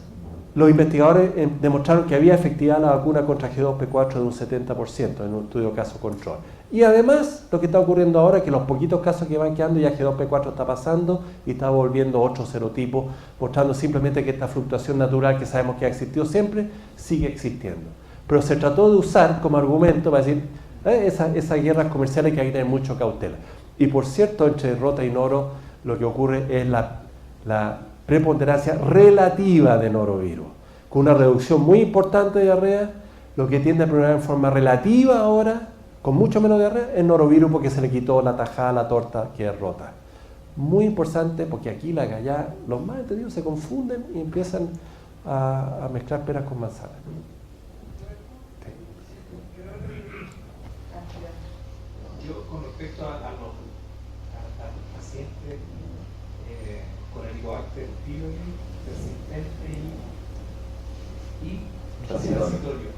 los investigadores demostraron que había efectividad en la vacuna contra G2P4 de un 70% en un estudio caso control. Y además, lo que está ocurriendo ahora es que los poquitos casos que van quedando, ya G2P4 está pasando y está volviendo otro serotipo, mostrando simplemente que esta fluctuación natural que sabemos que ha existido siempre, sigue existiendo. Pero se trató de usar como argumento para decir, esas guerras comerciales que hay que tener mucho cautela. Y por cierto, entre rota y noro, lo que ocurre es la preponderancia relativa de norovirus, con una reducción muy importante de diarrea. Lo que tiende a proliferar en forma relativa ahora, con mucho menos diarrea, es norovirus, porque se le quitó la tajada, la torta que es rota. Muy importante, porque aquí la allá, los más entendidos se confunden y empiezan a mezclar peras con manzanas. Yo, con respecto a los pacientes con Helicobacter pylori persistente y transitorio,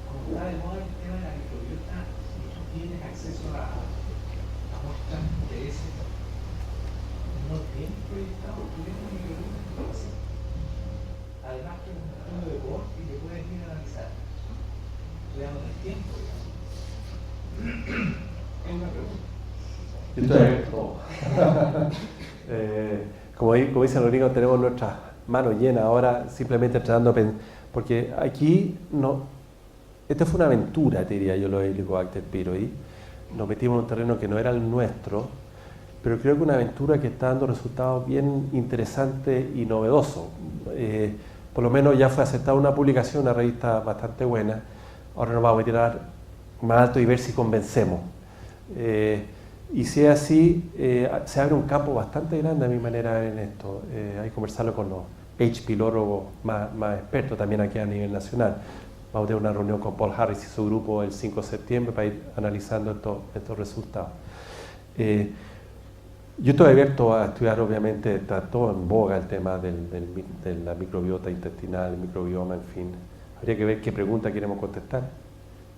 como está de moda el tema de la microbiota, si tú tienes acceso a muestras de ese, no tienes proyectado, tú tienes una microbiota en tu paciente. Además que es un estudio de cohort y que puedes ir a analizar. Ya no tienes tiempo, digamos. Es una pregunta. Como dice Rodrigo, tenemos nuestras manos llenas ahora, simplemente tratando de pensar, porque aquí no, esta fue una aventura, te diría yo, lo de Helicobacter pylori. Nos metimos en un terreno que no era el nuestro, pero creo que una aventura que está dando resultados bien interesantes y novedosos. Por lo menos ya fue aceptada una publicación, una revista bastante buena. Ahora nos vamos a tirar más alto y ver si convencemos. Y si es así, se abre un campo bastante grande a mi manera de ver en esto. Hay que conversarlo con los H-pilórogos más expertos también aquí a nivel nacional. Vamos a tener una reunión con Paul Harris y su grupo el 5 de septiembre para ir analizando estos resultados. Yo estoy abierto a estudiar, obviamente, está todo en boga el tema de la microbiota intestinal, el microbioma, en fin. Habría que ver qué pregunta queremos contestar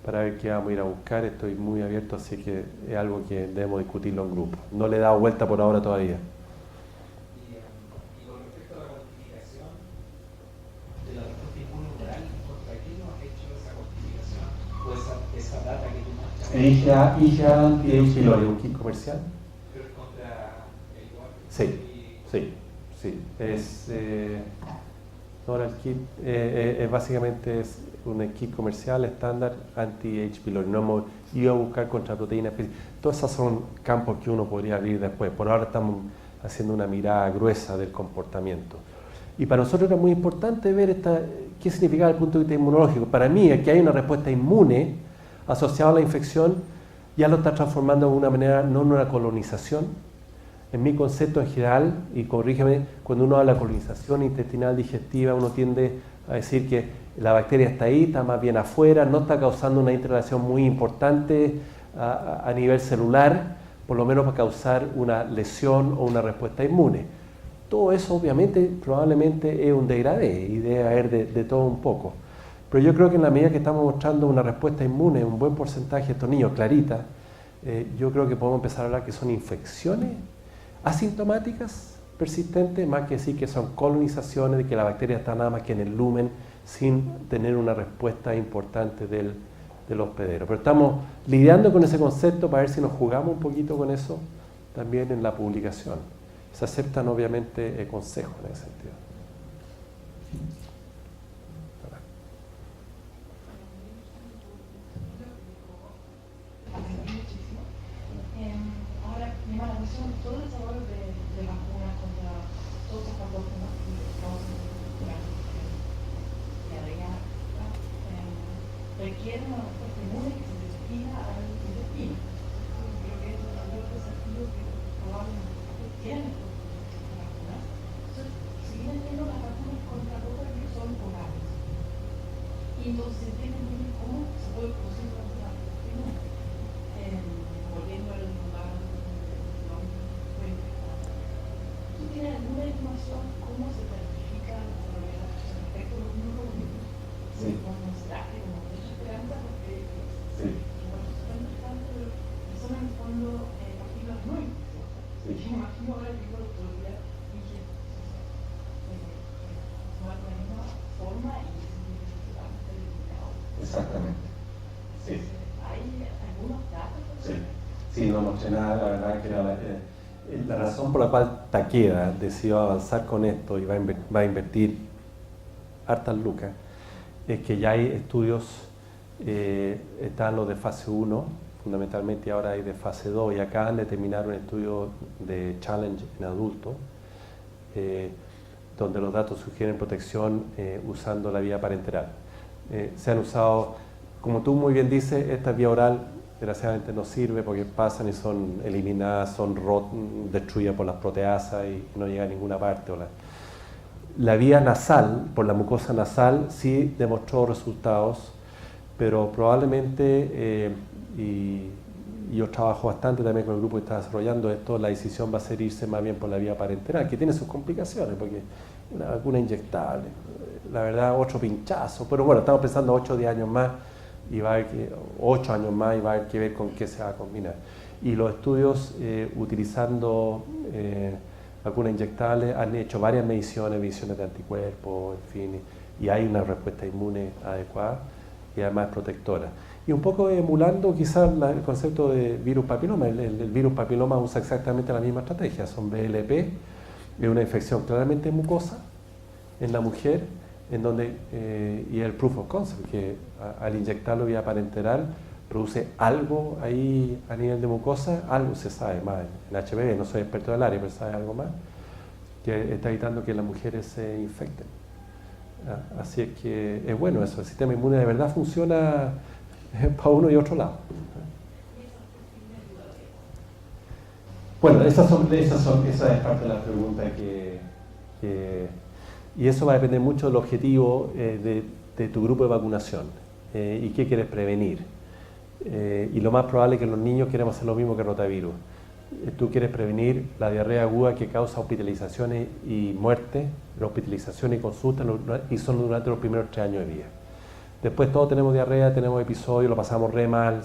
para ver qué vamos a ir a buscar. Estoy muy abierto, así que es algo que debemos discutirlo en grupo. No le he dado vuelta por ahora todavía. Y con respecto a la cuantificación de la respuesta inmunohumoral, ¿contra qué no has hecho esa cuantificación o esa data que tú muestras? IgA anti-H. pylori, un kit comercial. Pero es contra el igual. Sí. Ahora el kit básicamente es un kit comercial estándar anti-H. pylori. No hemos ido a buscar contra proteínas específicas. Todos esos son campos que uno podría abrir después. Por ahora estamos haciendo una mirada gruesa del comportamiento. Y para nosotros era muy importante ver qué significaba desde el punto de vista inmunológico. Para mí, el que hay una respuesta inmune asociada a la infección ya lo está transformando de una manera, no en una colonización. En mi concepto en general, y corrígeme, cuando uno habla de colonización intestinal digestiva, uno tiende a decir que la bacteria está ahí, está más bien afuera, no está causando una interrelación muy importante a nivel celular, por lo menos para causar una lesión o una respuesta inmune. Todo eso obviamente probablemente es un degradé y debe haber de todo un poco. Pero yo creo que en la medida que estamos mostrando una respuesta inmune, un buen porcentaje de estos niños, clarita, yo creo que podemos empezar a hablar que son infecciones asintomáticas persistentes, más que decir que son colonizaciones, de que la bacteria está nada más que en el lumen sin tener una respuesta importante del hospedero. Pero estamos lidiando con ese concepto para ver si nos jugamos un poquito con eso también en la publicación. Se aceptan obviamente consejos en ese sentido. Ahora me llama la atención todo el desarrollo de vacunas contra todos estos patógenos que estamos requiere una respuesta inmune que se destina al intestino. Creo que es un mayor desafío que probablemente tienen las vacunas. Entonces, si bien entiendo, las vacunas contra rotavirus son orales. Y entonces se entiende muy bien cómo se puede producir una respuesta inmune. Volviendo al lugar ¿tú tienes alguna información cómo se planifica respecto a los inmunoglóbulos? Sí. ¿Cómo se da que como mucha esperanza? Porque Sí. bueno, se están buscando, pero son en el fondo partículas no infecciosas. Yo me imagino ahora que yo el otro día dije, Sí. ¿Hay algunos datos? Sí, sí, no mostré nada, la verdad que era la razón por la cual Takeda decidió avanzar con esto y va a invertir hartas lucas, es que ya hay estudios, están los de fase 1, fundamentalmente ahora hay de fase 2, y acaban de terminar un estudio de challenge en adultos, donde los datos sugieren protección usando la vía parenteral. Se han usado, como tú muy bien dices, esta vía oral desgraciadamente no sirve porque pasan y son eliminadas, son destruidas por las proteasas y no llega a ninguna parte. La vía nasal, por la mucosa nasal, sí demostró resultados, pero probablemente, y yo trabajo bastante también con el grupo que está desarrollando esto, la decisión va a ser irse más bien por la vía parenteral, que tiene sus complicaciones, porque una vacuna inyectable, la verdad, 8 pinchazos, pero bueno, estamos pensando 8 o 10 años más, y va a haber 8 años más, y va a haber que ver con qué se va a combinar. Y los estudios utilizando vacunas inyectables han hecho varias mediciones de anticuerpos, en fin, y hay una respuesta inmune adecuada y además protectora. Y un poco emulando quizás el concepto de virus papiloma. El virus papiloma usa exactamente la misma estrategia, son VLP, es una infección claramente mucosa en la mujer, en donde, y el proof of concept, que al inyectarlo vía parenteral produce algo ahí a nivel de mucosa, algo se sabe más en HPV, no soy experto del área, pero sabe algo más, que está evitando que las mujeres se infecten. Así es que es bueno eso, el sistema inmune de verdad funciona para uno y otro lado. Bueno, esa es parte de la pregunta y eso va a depender mucho del objetivo de tu grupo de vacunación y qué quieres prevenir. Y lo más probable es que en los niños queremos hacer lo mismo que el rotavirus. Tú quieres prevenir la diarrea aguda que causa hospitalizaciones y muerte, hospitalizaciones y consultas, y son durante los primeros 3 años de vida. Después todos tenemos diarrea, tenemos episodios, lo pasamos re mal.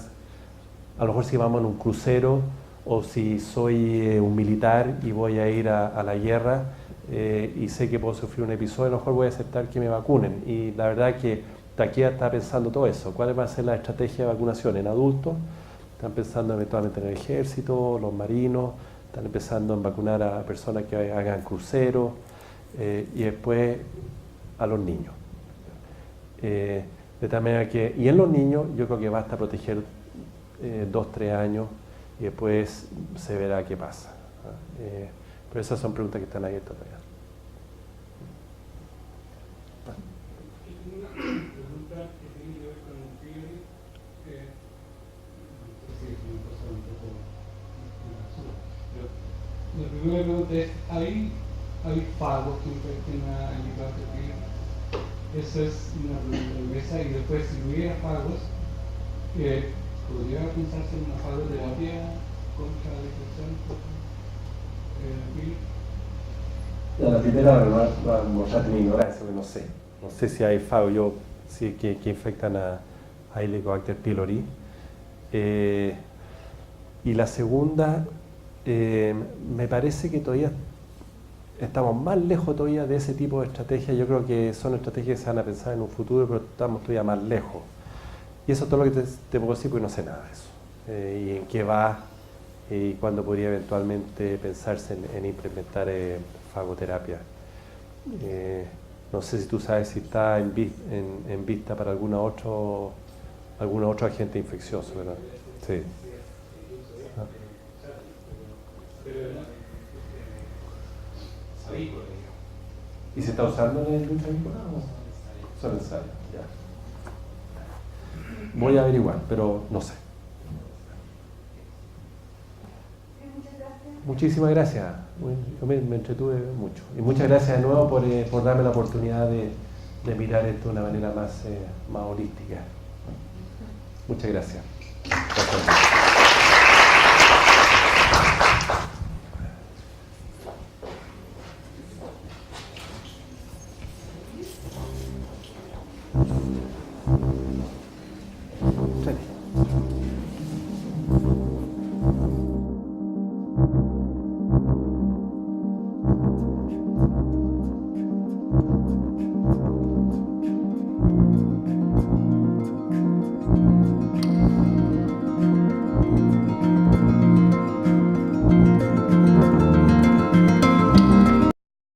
A lo mejor si vamos en un crucero o si soy un militar y voy a ir a la guerra y sé que puedo sufrir un episodio, a lo mejor voy a aceptar que me vacunen. Y la verdad es que Takeda está pensando todo eso. ¿Cuál va a ser la estrategia de vacunación en adultos? Están pensando eventualmente en el ejército, los marinos, están empezando en vacunar a personas que hagan cruceros y después a los niños. De tal manera que, y en los niños yo creo que basta proteger 2-3 años y después se verá qué pasa. Pero esas son preguntas que están abiertas todavía. Una pregunta que tiene que ver con el fiebre, no sé si me pasa un poco en absurdo, pero la primera pregunta es, ¿hay fagos que infecten a Helicobacter? Esa es una pregunta y después si hubiera fagos, ¿podría pensarse en una fagoterapia contra la infección por virus? La primera va a mostrarte mi ignorancia, porque no sé. No sé si hay fagos que infectan a Helicobacter pylori. Y la segunda, me parece que todavía estamos más lejos todavía de ese tipo de estrategias. Yo creo que son estrategias que se van a pensar en un futuro, pero estamos todavía más lejos. Y eso es todo lo que te puedo decir, porque no sé nada de eso. Y en qué va, y cuándo podría eventualmente pensarse en implementar fagoterapia. No sé si tú sabes si está en vista para algún otro agente infeccioso, ¿verdad? Sí. ¿Y se está usando en el lucha avícola o solo ensayo? Ya. Voy a averiguar, pero no sé. Muchísimas gracias. Yo me entretuve mucho. Y muchas gracias de nuevo por darme la oportunidad de mirar esto de una manera más holística. Muchas gracias. Gracias.